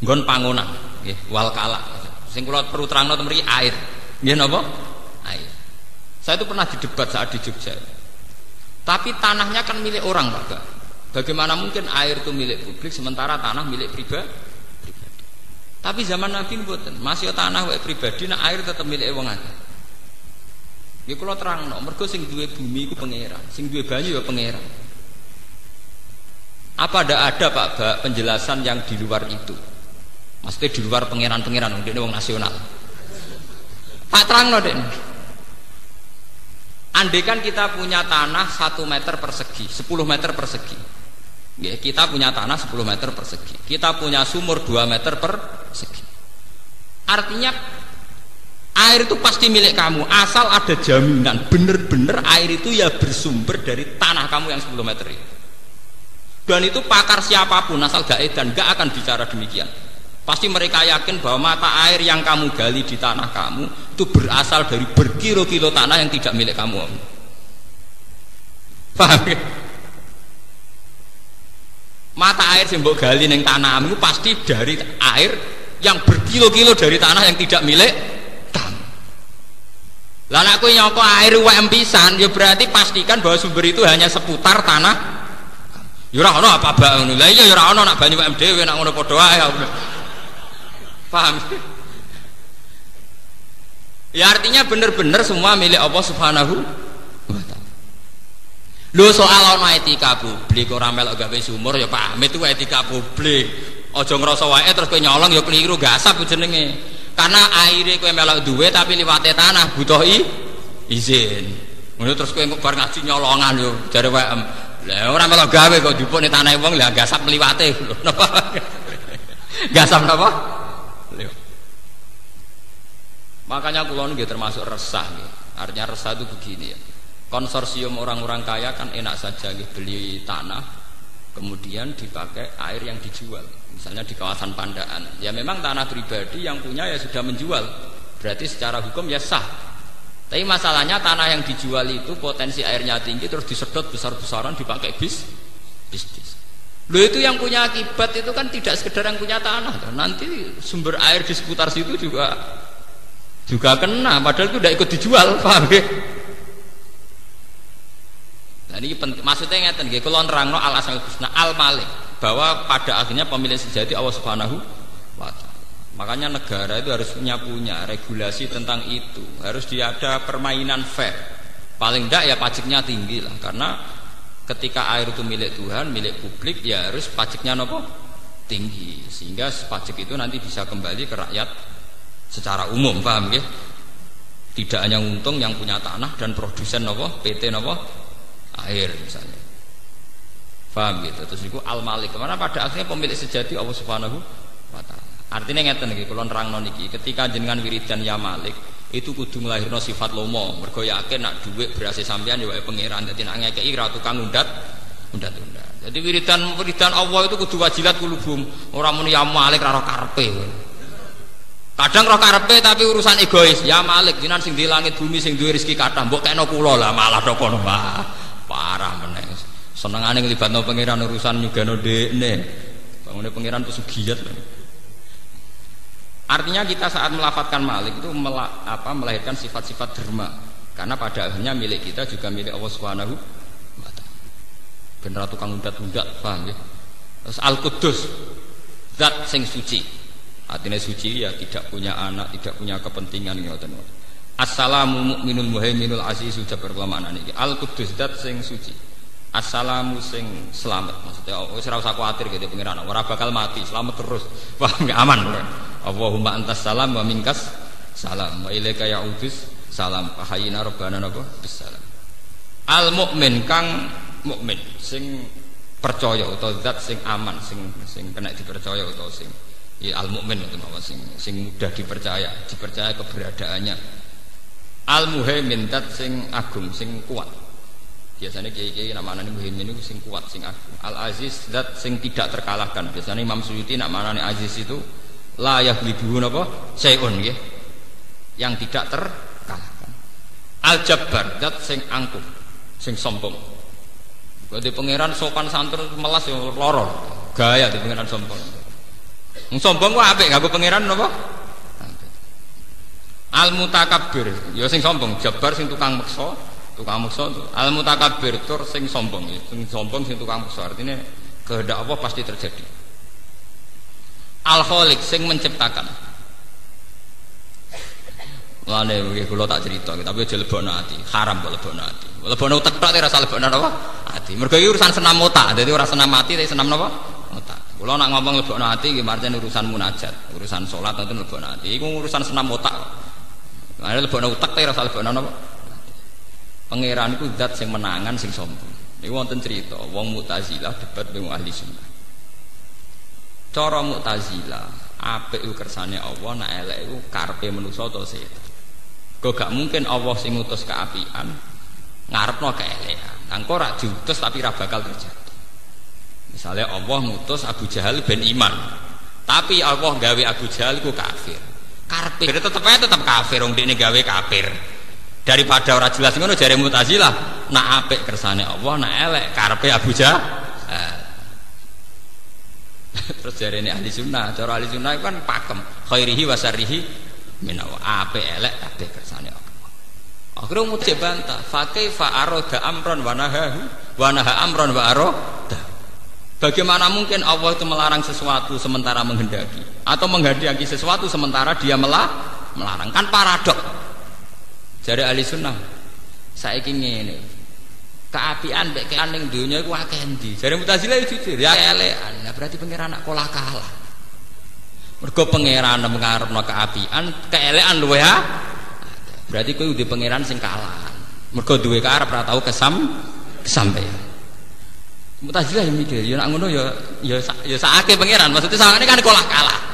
Speaker 2: Nggon pangonan, nggih, wal kala. Sing kula perlu terangno ten mriki air. Nggih napa? Air. Saya itu pernah didebat saat di Jogja. Tapi tanahnya kan milik orang, Pak. Bagaimana mungkin air itu milik publik sementara tanah milik pribadi? Tapi zaman Nabi mboten, masih tanah wae pribadi, nah air tetap milik wong akeh. Nggih kula terangno, mergo sing duwe bumi iku pangeran, sing duwe banyu ya pangeran. Apa ada Pak penjelasan yang di luar itu? Maksudnya di luar pangeran-pangeran, ini wong nasional. Tak terang loh deh. Andai kan kita punya tanah 1 meter persegi, 10 meter persegi. Ya, kita punya tanah 10 meter persegi. Kita punya sumur 2 meter persegi. Artinya air itu pasti milik kamu, asal ada jaminan bener-bener air itu ya bersumber dari tanah kamu yang 10 meter itu. Dan itu pakar siapapun asal gak edan gak akan bicara demikian. Pasti mereka yakin bahwa mata air yang kamu gali di tanah kamu itu berasal dari berkilo-kilo tanah yang tidak milik kamu. Paham ya? Mata air yang mbok gali ning tanahmu pasti dari air yang berkilo-kilo dari tanah yang tidak milik kamu. Lah nek kowe nyoko air UM pisan ya berarti pastikan bahwa sumber itu hanya seputar tanah. Ya ora ono apa bak ngono. Lah iya ya ora ono nak banyu UM dhewe nak ngono padha wae. Paham? Ya artinya benar-benar semua milik Allah Subhanahu wa taala. Lho soal ana etika publik ora melok gawe sumur ya pamit itu etika publik. Aja ngrasa wae terus kowe nyolong ya keliru gasap jenenge. Karena aire kowe melok duwe tapi liwate tanah butuh izin. Ngono terus kowe bar ngaji nyolongan yo jare wae. Lah ora melok gawe kok dipune tanah wong lah gasap liwate lho. Napa? Gasap napa? Makanya kulon nggih termasuk resah nggih. Artinya resah itu begini ya. Konsorsium orang-orang kaya kan enak saja nggih beli tanah kemudian dipakai air yang dijual. Misalnya di kawasan Pandaan. Ya memang tanah pribadi yang punya ya sudah menjual. Berarti secara hukum ya sah. Tapi masalahnya tanah yang dijual itu potensi airnya tinggi terus disedot besar-besaran dipakai bisnis. Loh itu yang punya akibat itu kan tidak sekedar yang punya tanah. Nanti sumber air di seputar situ juga kena, padahal itu tidak ikut dijual, paham ya? Nah ini penting, maksudnya ngeten nggih, kula nerangno al asmaul husna al malik, bahwa pada akhirnya pemilik sejati Allah Subhanahu wa taala. Makanya negara itu harus punya regulasi tentang itu, harus ada permainan fair. Paling tidak ya pajaknya tinggi lah, karena ketika air itu milik Tuhan, milik publik, ya harus pajaknya nopo tinggi, sehingga pajak itu nanti bisa kembali ke rakyat secara umum, paham ya? Tidak hanya untung yang punya tanah dan produsen nopo PT nopo air misalnya, paham gitu. Terus itu al malik, karena pada akhirnya pemilik sejati Allah Subhanahu wa taala. Artinya ngeten nggih, kula nerangno niki, ketika jenengan wiridan ya malik itu kudu nglahirno sifat lomo, mergo yakin nak dhuwit berase sampean ya wae pangeran, dadi nak ngekeki ra tukang undat. Jadi wiridan Allah itu kudu wajilat kulubum, ora muni ya malik ra karepe. Kadang roh karepe tapi urusan egois. Ya Malik, jenengan sing di langit bumi sing duwe rezeki kathah, mbok kena kula lah malah do kono. Parah meneh. Senengane nglibatno pangeran urusan nyugano dekne. Bangune pangeran pesugiat. Artinya kita saat melafadzkan Malik itu melahirkan sifat-sifat derma. Karena pada akhirnya milik kita juga milik Allah Subhanahu wa taala. Ben ra tukang undat-undat, paham ya? Terus Al-Quddus, zat sing suci. Artinya suci ya tidak punya anak, tidak punya kepentingan ngoten. Assalamu mu'minul muhaiminul azizul jabbar maknane iki. Al-Quddus zat sing suci. Assalamu sing selamat. Maksudnya wis ora usah kuwatir gitu pengiran. Ora bakal mati, selamat terus. Paham aman. Allahumma antas salam wa minkas salam. Wa ilaika ya'udus salam. Fahayina rabbana napa bisalam. Al-mukmin kang mukmin sing percaya utawa zat sing aman, sing kena dipercaya utawa sing ya al-mukmin itu nama sing mudah dipercaya keberadaannya. Al-muhaimin dat sing agung, sing kuat. Biasanya kiai-kiai namanya muhaimin itu sing kuat, sing agung. Al-aziz dat sing tidak terkalahkan. Biasanya Imam Suyuti namanya aziz itu la yaghlibuhu napa sayun nggih. Yang tidak terkalahkan. Al-jabbar dat sing angkuh, sing sombong. Di pangeran sopan santun melas ya loro. Gaya di pangeran sombong. Sombong kok apik nganggo pangeran napa? Al mutakabbir, ya sing sombong, jabar sing tukang meksa. Al mutakabbir tur sing sombong, sing tukang meksa. Artinya kehendak Allah pasti terjadi. Al khaliq sing menciptakan. Mulane nggih kula tak cerita, tapi aja lebokno ati. Haram kok lebokno ati. Lebokno utek tok ora usah lebokno napa? Ati. Mergo iki urusan senam otak, dadi ora senam ati tapi senam napa? Otak. Kula nak ngomong lebokno ati nggih marjen urusan munajat, urusan salat nanti lebokno ati. Iku urusan senam otak. Lah lebokno utek tapi ora usah lebokno napa? Pangeran iku zat sing menangan sing sombong. Niku wonten cerita wong Mu'tazilah debat dengan ahli sunnah. Cara Mu'tazilah apik iku kersane Allah, nek elek iku karepe manusa utawa setan. Kok gak mungkin Allah sing ngutus keapian ngarepno keelekan. Engko ora diutus tapi ora bakal terjadi. Misalnya Allah ngutus Abu Jahal ben iman. Tapi Allah gawe Abu Jahal iku kafir. Karepe tetep kafir wong dekne gawe kafir. Daripada ora jelas ngono jare Mu'tazilah, nak apik kersane Allah, nak elek karepe Abu Jahal. Terus jarene ahli sunnah, cara ahli sunnah kan pakem khairihi wa syarrihi minawa apik elek kabeh kersane Allah. Akhire mujib bantah, fa kaifa arada amron wa naha amron wa arada. Bagaimana mungkin Allah itu melarang sesuatu sementara menghendaki atau menghendaki sesuatu sementara dia melarang? Kan paradok. Jare ahli sunnah saiki ngene. Keapian mek kean ning donya iku akeh endi? Jare Mu'tazilah jujur, ya elekan. Nah, berarti pangeran nak kalah. Mergo pangeran ngarepno keapian, keelekan luwe ha. Berarti kowe udah pangeran sing kalah. Mergo duwe karep ora tau kesampaian. Mu'tazilah yang mikir, ya nak ngono ya sakake pangeran. Maksudnya sakane kan kalah.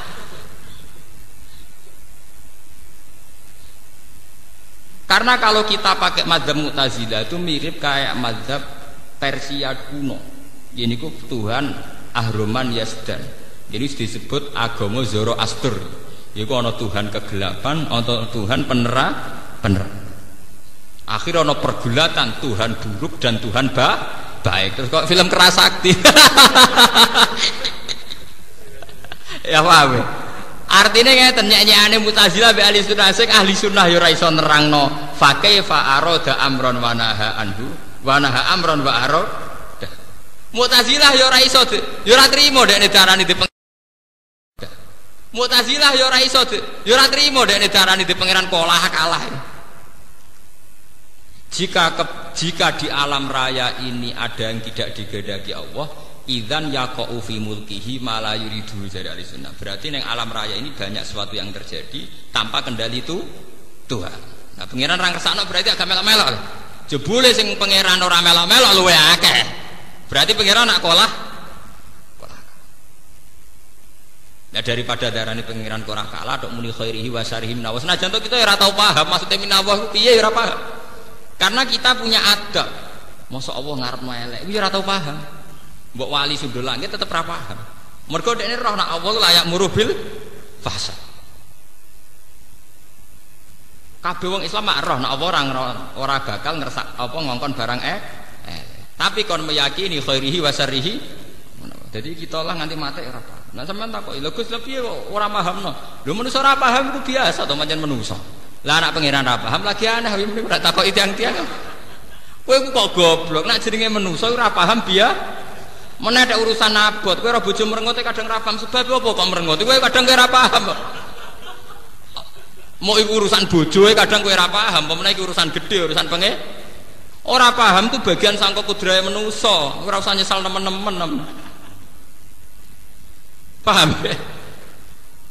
Speaker 2: Karena kalau kita pakai mazhab Mu'tazilah itu mirip kayak mazhab Persia kuno. Ini ku Tuhan Ahroman Yazdan. Jadi disebut agama Zoroaster. Iku ana Tuhan kegelapan, ana Tuhan penerang. Akhirnya ana pergulatan Tuhan buruk dan Tuhan baik. Terus kok film Kerasakti. Ya paham ya? Artinya ngeten nyanyiane Mu'tazilah be ahli sunnah sing ahli sunnah ya ora iso nerangno fa kaifa arada amron wa naha anhu wa naha amron wa arada. Mu'tazilah ya ora iso ya ora trimo dekne darani di Mu'tazilah ya ora iso ya ora trimo dekne darani di pangeran kalah. Jika di alam raya ini ada yang tidak digedaki Allah, idzan yaqa'u fi mulkihi ma la yuridu dari ahli sunnah. Berarti neng alam raya ini banyak sesuatu yang terjadi tanpa kendali itu Tuhan. Nah, pangeran ra ngersakno berarti agak melok-melok. Jebule sing pangeran ora melok-melok luwe akeh. Berarti pangeran nak kalah. Nah, daripada darani pangeran ora kalah tok muni khairihi wa syarrihi minawa. Senajan to kita ora tau paham maksudnya minawa piye ora paham. Karena kita punya adab. Mosok Allah ngarepno elek, iki ora tau paham. Mbok wali sundul langit tetep ra paham. Mergo dekne roh nek Allah layak murubil fasa. Kabeh wong Islam mak roh nek Allah ora bakal ngersak apa ngongkon barang tapi kon meyakini khairihi wa syarrihi. Jadi kita lah nganti mati ora paham. Nah sampean takoki, lho Gus lha piye kok ora pahamno? Lho manusa ora paham itu biasa to pancen manusa. Lah anak pangeran ra paham lagi aneh mrene ora takoki tiang-tiang. Kowe kok goblok nek jenenge manusa ora paham biasa. Meneh ada urusan abot, kowe ora bojo merengote kadang ra paham sebab apa kok merengote, kowe kadang kowe ora paham. Mau iku urusan bojoe kadang kowe ora paham, pemene iki urusan gede, urusan penge. Ora paham itu bagian sangka kudrahe manusa, ora usah nyesal nemen-nemen. Paham ya?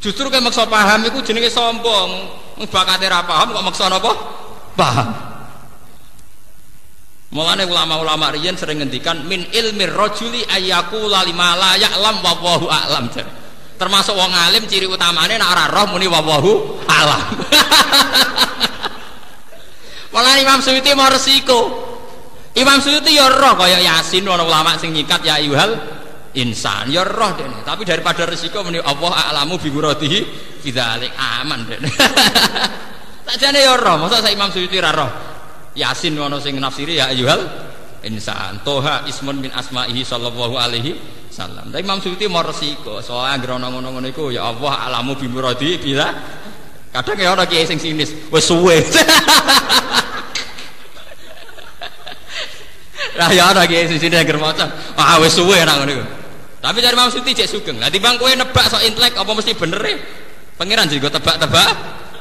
Speaker 2: Justru kowe maksa paham iku jenenge sombong. Bakate ra paham kok maksa napa? Paham. Mulane ulama-ulama riyen sering ngendikan min ilmir rajuli ayyaqula lima la ya'lam wallahu a'lam. Termasuk wong alim ciri utamane nek ora roh muni wallahu a'lam. Mulane Imam Suyuti mau resiko. Imam Suyuti ya roh kaya Yasin ana ulama sing nyikat ya ayyuhal insan ya roh dene. Tapi daripada resiko muni Allah a'lamu bi muradihi bidzalik aman dene. Sakjane ya roh, masa sak Imam Suyuti ra roh. Yasin ono sing nafsiri ya ayyuhal insan. Toha ismun min asma'ihi sallallahu alaihi wasallam. Tapi Imam Suyuti mau resiko, soalnya anggere ono ngono-ngono iku ya Allah alamu bi muradi bila. Kadang ya ono kiai sing sinis, wis suwe. Lah ya ono kiai sing sinis anggere maca, ah wis suwe nang ngono iku. Tapi dari Imam Suyuti cek sugeng. Lah timbang kowe nebak sok intelek apa mesti bener e? Pangeran juga tebak-tebak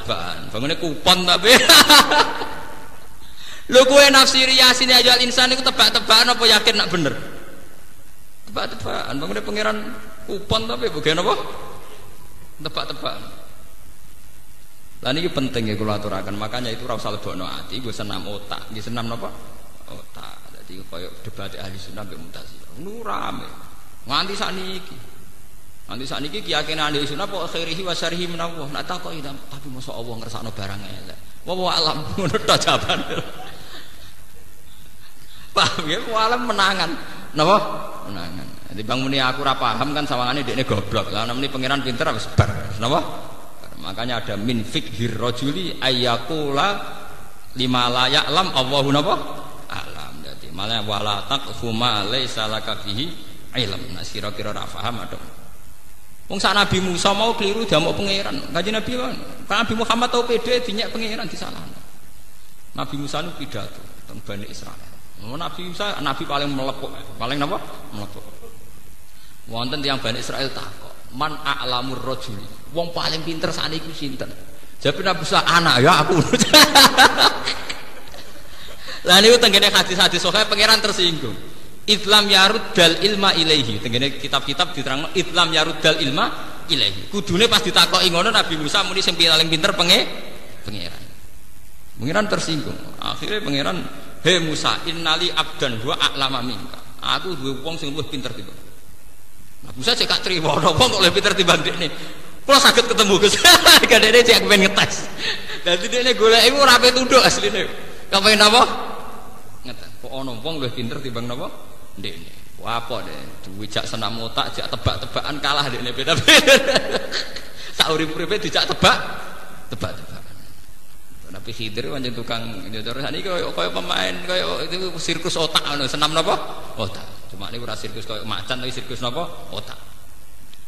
Speaker 2: tebak-tebakan. Bangune kupon tapi. Lho kowe nafsiri yasin aja insan iku tebak-tebakan apa yakin nak bener? Tebak-tebakan. Bangune pangeran kupon tapi bagian apa? Tebak-tebakan. Lah niki penting ya kula aturaken. Makanya itu ora usah lebokno ati, nggo senam otak. Nggih senam napa? Otak. Dadi koyo debat ahli sunnah mbek Mu'tazilah. Nu rame. Nganti sakniki. Nanti sakniki keyakinan ahli sunnah apa khairihi wa syarrihi minallah. Nak takoki tapi mosok Allah ngersakno barang elek. Wa alam ngono tok jawaban. Paham ya? Alam menangan. Napa? Menangan. Jadi Bang Muni aku ora paham kan sawangane dekne goblok. Lah namine pangeran pinter wis bar. Napa? Makanya ada min fikhir rajuli ayyaqula lima la ya'lam Allahu napa? Alam. Jadi malah wala taqfu ma laisa laka bihi ilm. Nah kira-kira ora paham ada. Wong sak Nabi Musa mau keliru jamak pangeran. Kanjeng Nabi Nabi Muhammad tau pede dinyak pangeran disalahno. Nabi Musa nu pidato teng Bani Israil. Nabi Musa nabi paling melepuk, paling napa? Melepuk. Wonten tiyang Bani Israil takok, "Man a'lamur rajuli?" Wong paling pinter sakniki sinten? Jawab Nabi Musa, "Anak ya aku." Lah niku tengene hadis-hadis sahih pangeran tersinggung. Islam yaruddal ilma ilaihi. Tengene kitab-kitab diterangno Islam yaruddal ilma ilaihi. Kudune pas ditakoki ngono Nabi Musa muni sing paling pinter pangeran. Pangeran tersinggung. Akhirnya pangeran, "He Musa, innali abdan wa a'lama minka." Aku duwe wong sing luwih pinter timbang. Nabi Musa cek gak trimo wong kok luwih pinter timbang dekne. Kula saged ketemu Gus. Gadene cek pengen ngetes. Dadi dekne golek iku ora ape tunduk asline. Kepengen apa? Ngetes. Kok ana wong luwih pinter timbang napa? Dekne. Wah apa deh, dijak senam otak, jak tebak-tebakan kalah dekne beda-beda. Sak urip-uripe dijak tebak-tebakan. Tapi Khidir pancen tukang terus niki koyo pemain koyo itu sirkus otak ngono, senam napa? Otak. Cuma niku ora sirkus koyo macan tapi sirkus napa? Otak.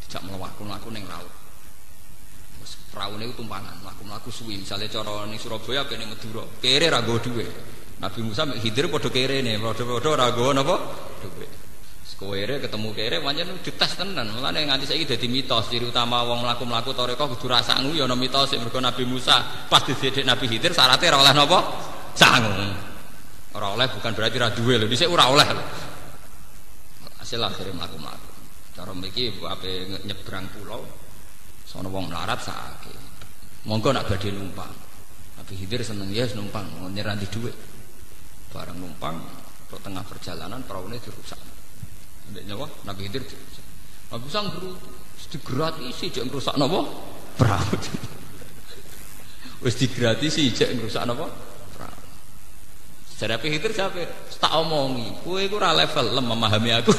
Speaker 2: Dijak mlaku-mlaku ning laut. Wis praune iku tumpangan, mlaku-mlaku suwi. Misale cara ning Surabaya kene Madura, kere ra nggo dhuwit. Nabi Musa mek Khidir padha kerene, padha ora nggo napa? Dhuwit. Koere ketemu kere pancen dites tenan. Mulane nganti saiki dadi mitos ciri utama wong mlaku-mlaku toreko kudu ra sangu ya ana mitos mergo Nabi Musa pas dididik Nabi Khidir syaratnya ora oleh napa? Sangu. Ora oleh bukan berarti ra duwe lho, dhisik ora oleh lho. Hasil akhire mlaku-mlaku. Cara mriki ape nyebrang pulau sono wong melarat sakake. Monggo nak badhe numpang. Nabi Khidir seneng ya numpang, nyerandi dhuwit. Bareng numpang tok tengah perjalanan praune dirusak. Ndek nyawa Nabi Khidir Nabi Musa digratisi jek ngrusak napa? Perahu. Wis digratisi jek ngrusak napa? Perahu. Jare Nabi Khidir jape, tak omongi, kowe iku ora level memahami aku.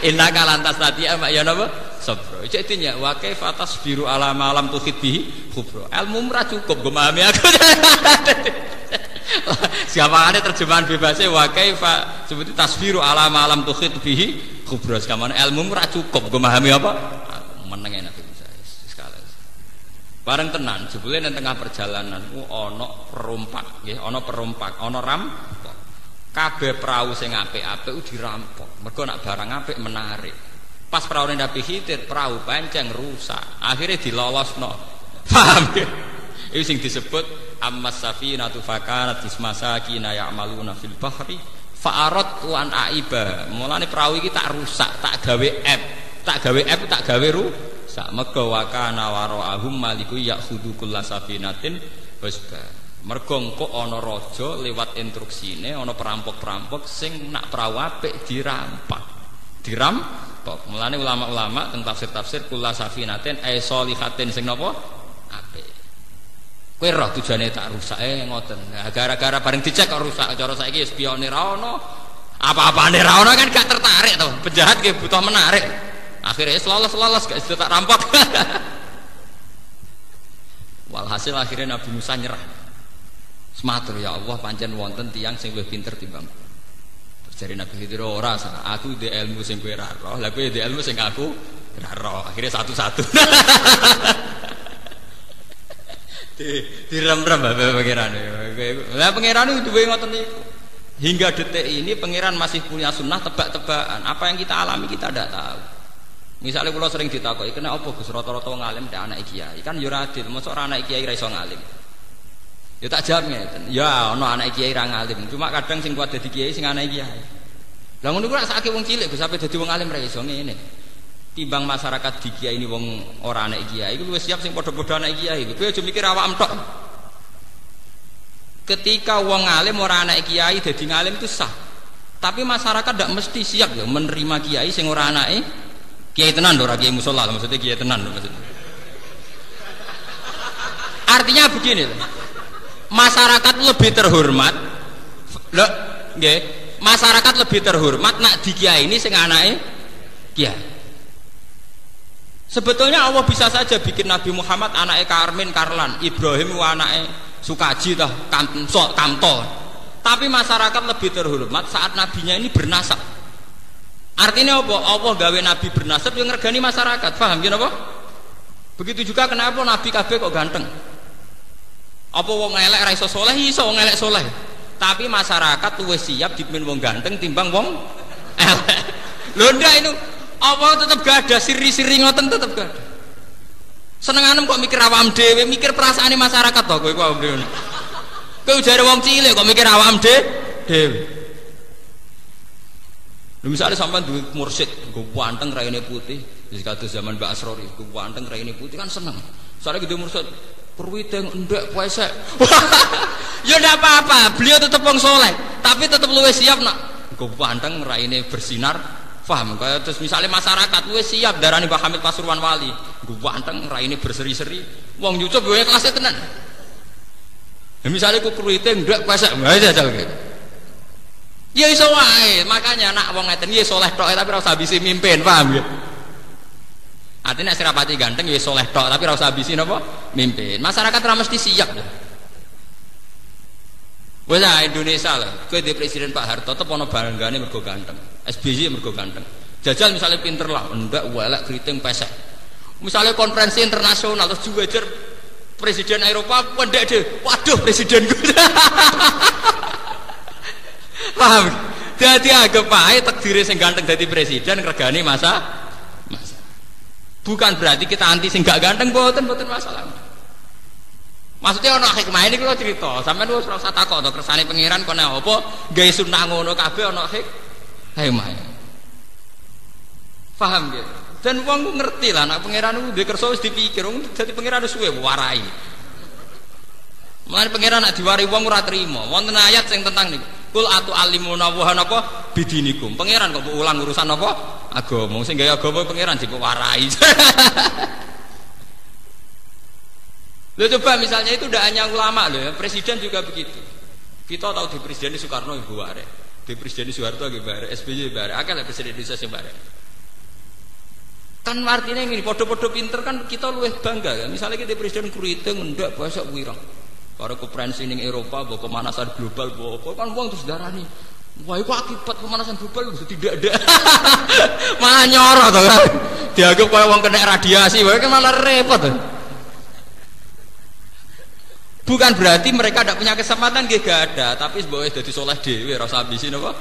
Speaker 2: Inna kalantas tadi ama ya napa? Sabro. Cek dinya wa kaifa tasbiru ala ma lam tuhid bihi khubra. Ilmu ora cukup go memahami aku. Siapane terjemahan bebasnya wa kaifa seperti tasbiru ala malam tuhid bihi khubras kamane ilmu ora cukup gue memahami apa meneng enak bisa sekali bareng tenan jebule nang tengah perjalanan ku ana perompak nggih ana perompak ana rampok kabeh perahu sing apik-apik dirampok mergo nak barang apik menarik pas perahu Nabi Khidir perahu pancen rusak akhirnya dilolosno paham ya itu sing disebut ammas safinatu fakanat ismasakina ya'maluna fil bahri fa'arat wan aiba mulane perahu iki tak rusak tak gawe tak gawe rusak mergo wakana waraahum maliku ya'khudhu kullasafinatin wasba mergo engko ana raja lewat instruksine ana perampok-perampok sing nak perahu apik dirampok mulane ulama-ulama teng tafsir-tafsir kullasafinatin ay sholihatin sing napa apik kowe roh tujuane tak rusak ngoten. Nah, gara-gara bareng dicek kok rusak. Cara saiki spione ra ono. Apa-apane ra ono kan gak tertarik to. Penjahat ki butuh menarik. Akhirnya lolos gak iso tak rampok. Walhasil akhirnya Nabi Musa nyerah. Sematur ya Allah pancen wonten tiyang sing luwih pinter timbang. Terus jare Nabi Khidir ora aku di ilmu sing kowe ra roh. Lah kowe di ilmu sing aku ra roh. Akhirnya satu-satu. Direm-rem pangeran. Lah pangeran itu duwe ngoten niku. Hingga detik ini pangeran masih punya sunnah tebak-tebakan. Apa yang kita alami kita tidak tahu. Misalnya kula sering ditakoki, "Kena apa Gus rata-rata wong alim nek anak kiai?" Kan yo ora adil, mosok ora anak kiai ra iso ngalim. Ya tak jawab ngeten. Ya ana anak kiai ra ngalim, cuma kadang sing kuat dadi kiai sing anak kiai. Lah ngono ku rak sakake wong cilik Gus sampe dadi wong alim ra iso ngene. Timbang masyarakat di kiai ini wong ora anak kiai iku wis siap sing padha-padha anak kiai. Kowe aja mikir awakmu tok. Ketika wong alim ora anak kiai dadi ngalim itu sah. Tapi masyarakat ndak mesti siap ya menerima kiai sing ora anake kiai tenan lho, ora kiai mushola maksudnya kiai tenan lho maksudnya. Artinya begini loh. Masyarakat lebih terhormat. Lho, nggih. Masyarakat lebih terhormat nak di kiai ini sing anake kiai. Sebetulnya Allah bisa saja bikin Nabi Muhammad anake Karmin Karlan, Ibrahim anake Sukaji toh, Kamto. Tapi masyarakat lebih terhormat saat nabinya ini bernasab. Artinya apa? Allah gawe nabi bernasab yang ngergani masyarakat. Paham ya apa? Begitu juga kenapa nabi kabeh kok ganteng? Apa wong elek ra iso saleh? Iso wong elek saleh. Tapi masyarakat wis siap dipimpin wong ganteng timbang wong elek. Lho ndak itu apa tetep gak ada siri-siri ngoten tetep gak ada. Senenganem kok mikir awam dhewe, mikir perasaane masyarakat to kowe kok. Kowe jare wong cilik kok mikir awam dhewe. Lha misale sampean duwe mursyid, nggo wanteng raine putih, wis kados zaman Mbak Asrori, nggo wanteng raine putih kan seneng. Soale gitu mursyid, perwiteng ndek pesek. Ya ndak apa-apa, beliau tetep wong saleh, tapi tetep luwih siap nak nggo wanteng raine bersinar. Paham? Kaya terus misalnya masyarakat luwih siap darani Mbah Hamid Pasuruan Wali, nggo wanteng raine berseri-seri, wong nyucup wae kelas tenan. Ya misale ku perwiteng ndek pesek, wae jajal gitu. Ya iso wae, makanya nak wong ngeten ya saleh tok tapi ora usah ambisi mimpin, paham ya? Artinya nek sirapati ganteng ya saleh tok tapi ora usah ambisi napa? Mimpin. Masyarakat ora mesti siap ya. Wes Indonesia lah, kowe di presiden Pak Harto tetep ana banggane mergo ganteng. SBY mergo ganteng. Jajal misalnya pinter lah, ndak welek kriting pesek. Misalnya konferensi internasional terus juwejer presiden Eropa pendek deh. Waduh presiden gue. Paham? Jadi agak pahit takdir sing ganteng jadi presiden regani masa. Bukan berarti kita anti sing gak ganteng, boten masalah. Maksudnya ana hikmah ini kalau cerita, sampean wis ora usah takok to kersane pangeran kono apa, gawe sunah ngono kabeh ana hikmah. Paham gitu? Dan wong ngerti lah nek pangeran ku duwe kersa wis dipikir, wong dadi pangeran suwe warai. Mulane pangeran nek diwari wong ora trima. Wonten ayat sing tentang niku. Kul atu alimuna wa napa bidinikum. Pangeran kok ulang urusan apa? Agama. Sing gawe agama pangeran dipewarai. Loh coba misalnya itu tidak hanya ulama loh ya, presiden juga begitu. Kita tahu di presiden Soekarno ibu bare, di presiden Soeharto ibu bare, SBY bare, akal presiden Indonesia sing bare. Kan artinya ini podo-podo pinter kan kita luwih bangga ya. Misalnya kita presiden Kruite ngendak bahasa wirang. Para konferensi ning Eropa bawa pemanasan global bawa kan wong terus darani. Wah itu akibat pemanasan global itu tidak ada. Malah nyorot to kan. Dianggap kaya wong kena radiasi, wae kan malah repot tuh. Bukan berarti mereka tidak punya kesempatan nggih gak ada, tapi sebagai dadi saleh dhewe ora usah ambisi napa.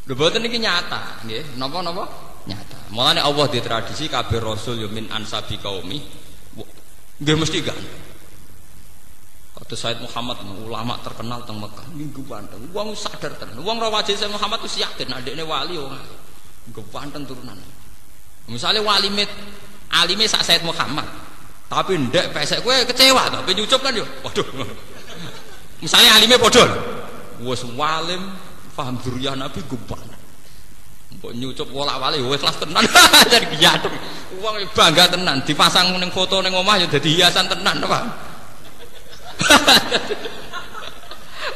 Speaker 2: Lho boten iki nyata nggih, napa-napa nyata. Mulane Allah di tradisi kabeh rasul yo min ansabi qaumi. Nggih mesti gak. Kata Said Muhammad ulama terkenal teng Mekah minggu panteng. Wong sadar tenan. Wong ra wajib Said Muhammad wis yakin adekne wali ora. Minggu panteng turunan. Misalnya wali alime sak Said Muhammad. Tapi ndek pesek kowe kecewa to, ben nyucup kan yo. Waduh. Misalnya alime padha. Wis walim paham duriyah Nabi guban. Mbok nyucup wolak-walik wis kelas tenan. Jadi giyatuk. Wong bangga tenan, dipasang ning foto ning omah yo dadi hiasan tenan, Pak.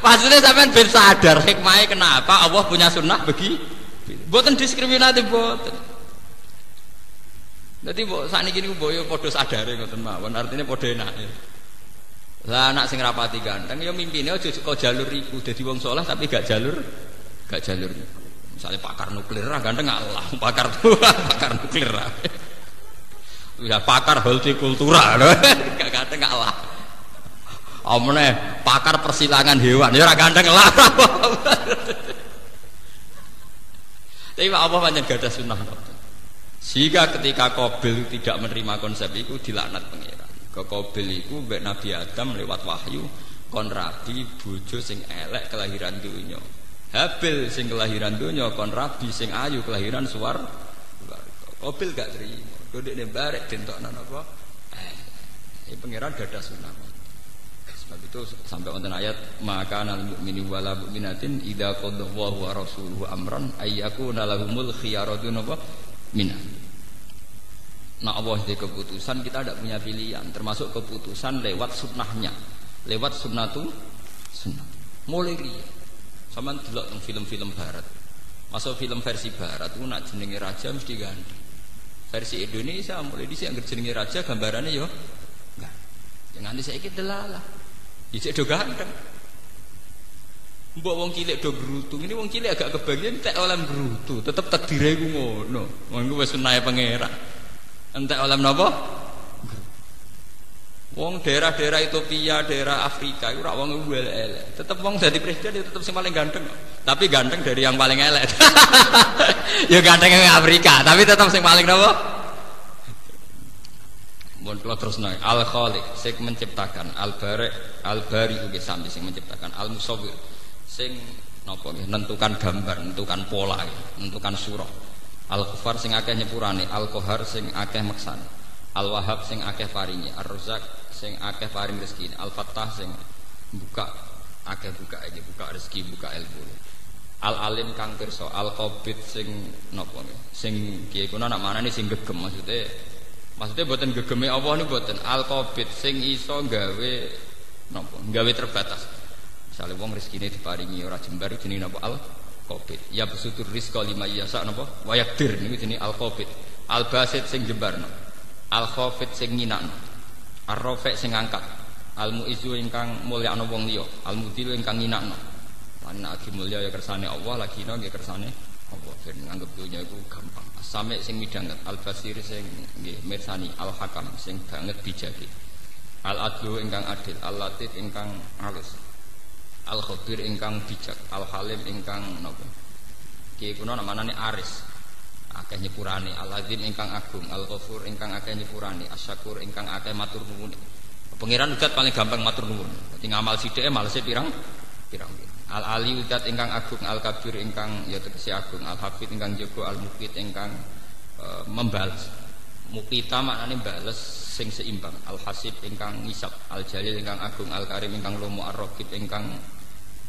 Speaker 2: Maksudnya sampean ben sadar hikmahnya kenapa Allah punya sunnah begi. Mboten diskriminatif mboten. Dadi mbok sakniki niku mbok yo padha sadare ngoten mawon, artinya padha enake. Lah anak sing rapati ganteng ya mimpine aja kok jalur iku dadi wong saleh tapi gak jalur iku. Misale pakar nuklir ra ganteng Allah, pakar nuklir ra. Ya pakar hortikultura lho, gak ganteng Allah. Omne pakar persilangan hewan ya ora ganteng lah. Tapi apa pancen gadah sunah. Sehingga ketika Qabil tidak menerima konsep itu dilaknat pangeran. Ke Qabil itu mbek Nabi Adam lewat wahyu kon rabi bojo sing elek kelahiran dunya. Habil sing kelahiran dunya kon rabi sing ayu kelahiran swarga. Qabil gak terima. Kodene barek dentokno napa? Ini pangeran dada sunah. Sebab itu sampai wonten ayat maka nal mukmini wala mukminatin idza qadallahu wa rasuluhu amran ayyakuna lahumul khiyaratu napa? Mina. Nah Allah di keputusan kita tidak punya pilihan, termasuk keputusan lewat sunnahnya, lewat sunnatu sunnah. Mulai riya, sama delok film-film Barat. Masuk film versi Barat itu nak jenenge raja mesti ganti. Versi Indonesia mulai di sini jenenge raja gambarannya yo, enggak. Jangan di saya delalah, jadi do ganteng. Mbok wong cilik do brutu, ini wong cilik agak kebagian tak oleh brutu, tetep takdire iku ngono. Wong wis sunahe pangeran. Entek oleh napa? Wong daerah-daerah Ethiopia, daerah Afrika iku ora wong elek. Tetep wong dadi presiden ya tetep sing paling ganteng. Tapi ganteng dari yang paling elek. Ya ganteng yang Afrika, tapi tetep sing paling napa? Mun kula terusno Al-Khaliq sing menciptakan, Al-Bari, Al-Bari nggih sami sing menciptakan, Al-Musawwir sing napa nggih nentukan gambar, nentukan pola, nentukan surah. Al-Ghaffar sing akeh nyepurane, Al-Qahar sing akeh maksane, Al-Wahhab sing akeh paringi, Ar-Razzaq sing akeh paring rezeki, Al-Fattah sing buka akeh buka iki, buka rezeki, buka ilmu. Al-Alim kang pirsa, Al-Qabid sing napa nggih, sing kiye kuna nak manane sing gegem maksudnya mboten gegeme Allah niku mboten, Al-Qabid sing iso gawe napa, gawe terbatas. Misale wong rezekine diparingi ora jembar jenenge napa Al-Qabid. Ya besutur rizqa lima yasa napa wa yaqdir niku jenenge Al-Qabid. Al-Basit sing jembarno, Al-Khafid sing nyinakno, Ar-Rafi' sing ngangkat, Al-Mu'izzu ingkang mulyakno wong liya, Al-Mudhil ingkang nyinakno. Lan nek mulya ya kersane Allah, lagi nggih kersane Allah. Ben nganggep dunya iku gampang. As-Sami' sing midhanget, Al-Basir sing nggih mirsani, Al-Hakam sing banget bijake, Al-Adlu ingkang adil, Al-Latif ingkang alus, Al-Khabir ingkang bijak, Al-Halim ingkang napa? Ki kuna namane Aris. Akeh nyepurane, Al-Azim ingkang agung, Al-Ghafur ingkang akeh nyepurane, Asy-Syakur ingkang akeh matur nuwun. Pangeran udat paling gampang matur nuwun. Dadi ngamal sithike malese pirang. Al-Ali udat ingkang agung, Al-Kabir ingkang ya tegese agung, Al-Hafid ingkang jaga, Al-Muqit ingkang membalas. Muqita maknane bales sing seimbang, Al-Hasib ingkang ngisap, Al-Jalil ingkang agung, Al-Karim ingkang lomo, Ar-Raqib ingkang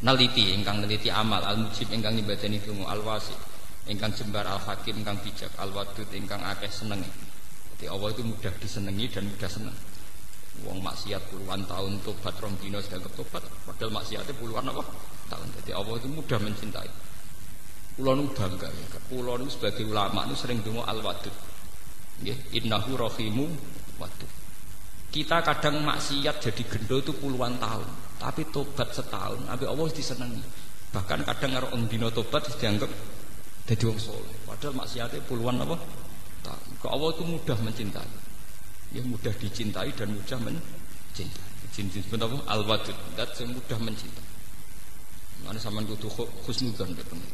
Speaker 2: neliti amal, Al-Mujib ingkang nyembadani donga, Al-Wasi ingkang jembar, Al-Hakim ingkang bijak, Al-Wadud ingkang akeh senenge. Jadi Allah itu mudah disenengi dan mudah seneng. Wong maksiat puluhan tahun tobat rong dina sedang tobat, padahal maksiatnya puluhan apa tahun. Jadi Allah itu mudah mencintai. Kula nu bangga ya. Kula nu sebagai ulama nu sering donga Al-Wadud. Nggih, innahu rahimu wadud. Kita kadang maksiat jadi gendo itu puluhan tahun, tapi tobat setahun, tapi Allah disenengi. Bahkan kadang karo dina tobat dianggap dadi wong saleh. Padahal maksiatnya puluhan apa tahun. Kok Allah itu mudah mencintai. Ya mudah dicintai dan mudah mencintai. Disebut apa? Al-Wadud, dat sing mudah mencintai. Mane sampean kudu husnudzon ketemu.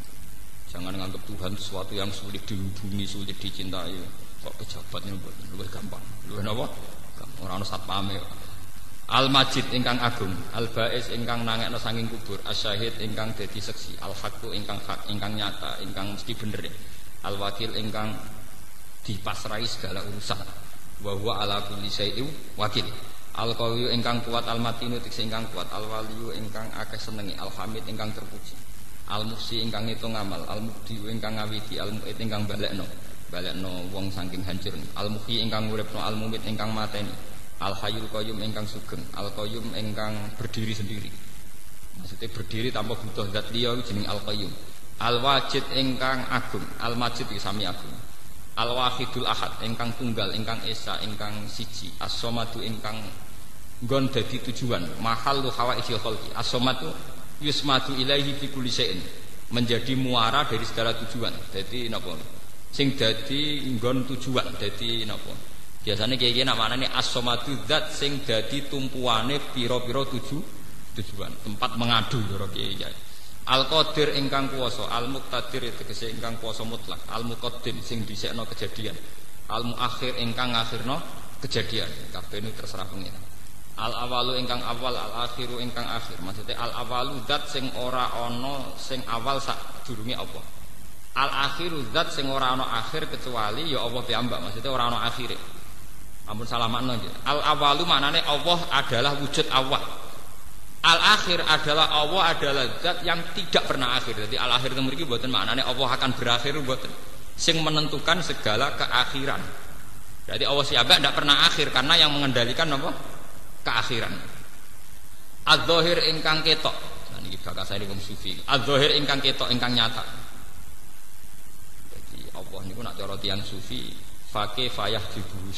Speaker 2: Jangan nganggap Tuhan sesuatu yang sulit dihubungi, sulit dicintai. Kok pejabatnya luwih gampang. Luwih napa? Ora ono satpame. Al-Majid ingkang agung, Al-Ba'is ingkang nangekno saking kubur, Asy-Syahid ingkang dadi seksi, Al-Haqqu ingkang hak, ingkang nyata, ingkang mesti bener. Al-Wakil ingkang dipasrahi segala urusan. Wa huwa ala kulli syai'in wakil. Al-Qawiyyu ingkang kuat, Al-Matinu tikse ingkang kuat, Al-Waliyyu ingkang akeh senengi, Al-Hamid ingkang terpuji, Al-Muhsi ingkang ngitung amal, Al-Mubdi ingkang ngawiti, Al-Mu'id ingkang balekno wong saking hancur, Al-Muhyi ingkang uripno, Al-Mumit ingkang mateni, Al-Hayyul Qayyum ingkang sugeng, Al-Qayyum ingkang berdiri sendiri. Maksudnya berdiri tanpa butuh zat liya jeneng Al-Qayyum. Al-Wajid ingkang agung, Al-Majid iki sami agung. Al-Wahidul Ahad ingkang tunggal, ingkang esa, ingkang siji. As-Somadu ingkang nggon dadi tujuan, mahallu hawaijil khalqi. As-Somadu yusmadu ilaihi fi kulli syai'in, menjadi muara dari segala tujuan. Dadi napa? Sing dadi nggon tujuan, dadi napa? Biasane kiye-kiye nak maknane as-Somadu zat sing dadi tumpuane pira-pira tujuan, tempat mengadu ya kiye. Al-Qadir ingkang kuwasa, Al-Muqtadir tegese ingkang kuwasa mutlak, Al-Muqaddim sing dhisikno kejadian, Al-Muakhir ingkang ngakhirno kejadian. Kabeh niku terserah pengiran. Al-awalu ingkang awal, al-akhiru ingkang akhir. Maksudnya al-awalu zat sing ora ana sing awal sadurunge Allah. Al-akhiru zat sing ora ana akhir kecuali ya Allah piyambak. Maksudnya ora ana akhire. Ampun salah makna nggih. Al-awalu maknane Allah adalah wujud awal. Al-akhir adalah Allah adalah zat yang tidak pernah akhir. Jadi al-akhir itu mriki mboten maknane Allah akan berakhir mboten. Sing menentukan segala keakhiran. Jadi Allah siapa tidak pernah akhir karena yang mengendalikan apa? Keakhiran. Az-zahir ingkang ketok. Nah niki bakasane wong sufi. Az-zahir ingkang ketok ingkang nyata. Jadi Allah niku nak cara tiyang sufi faqih fayah dibuhu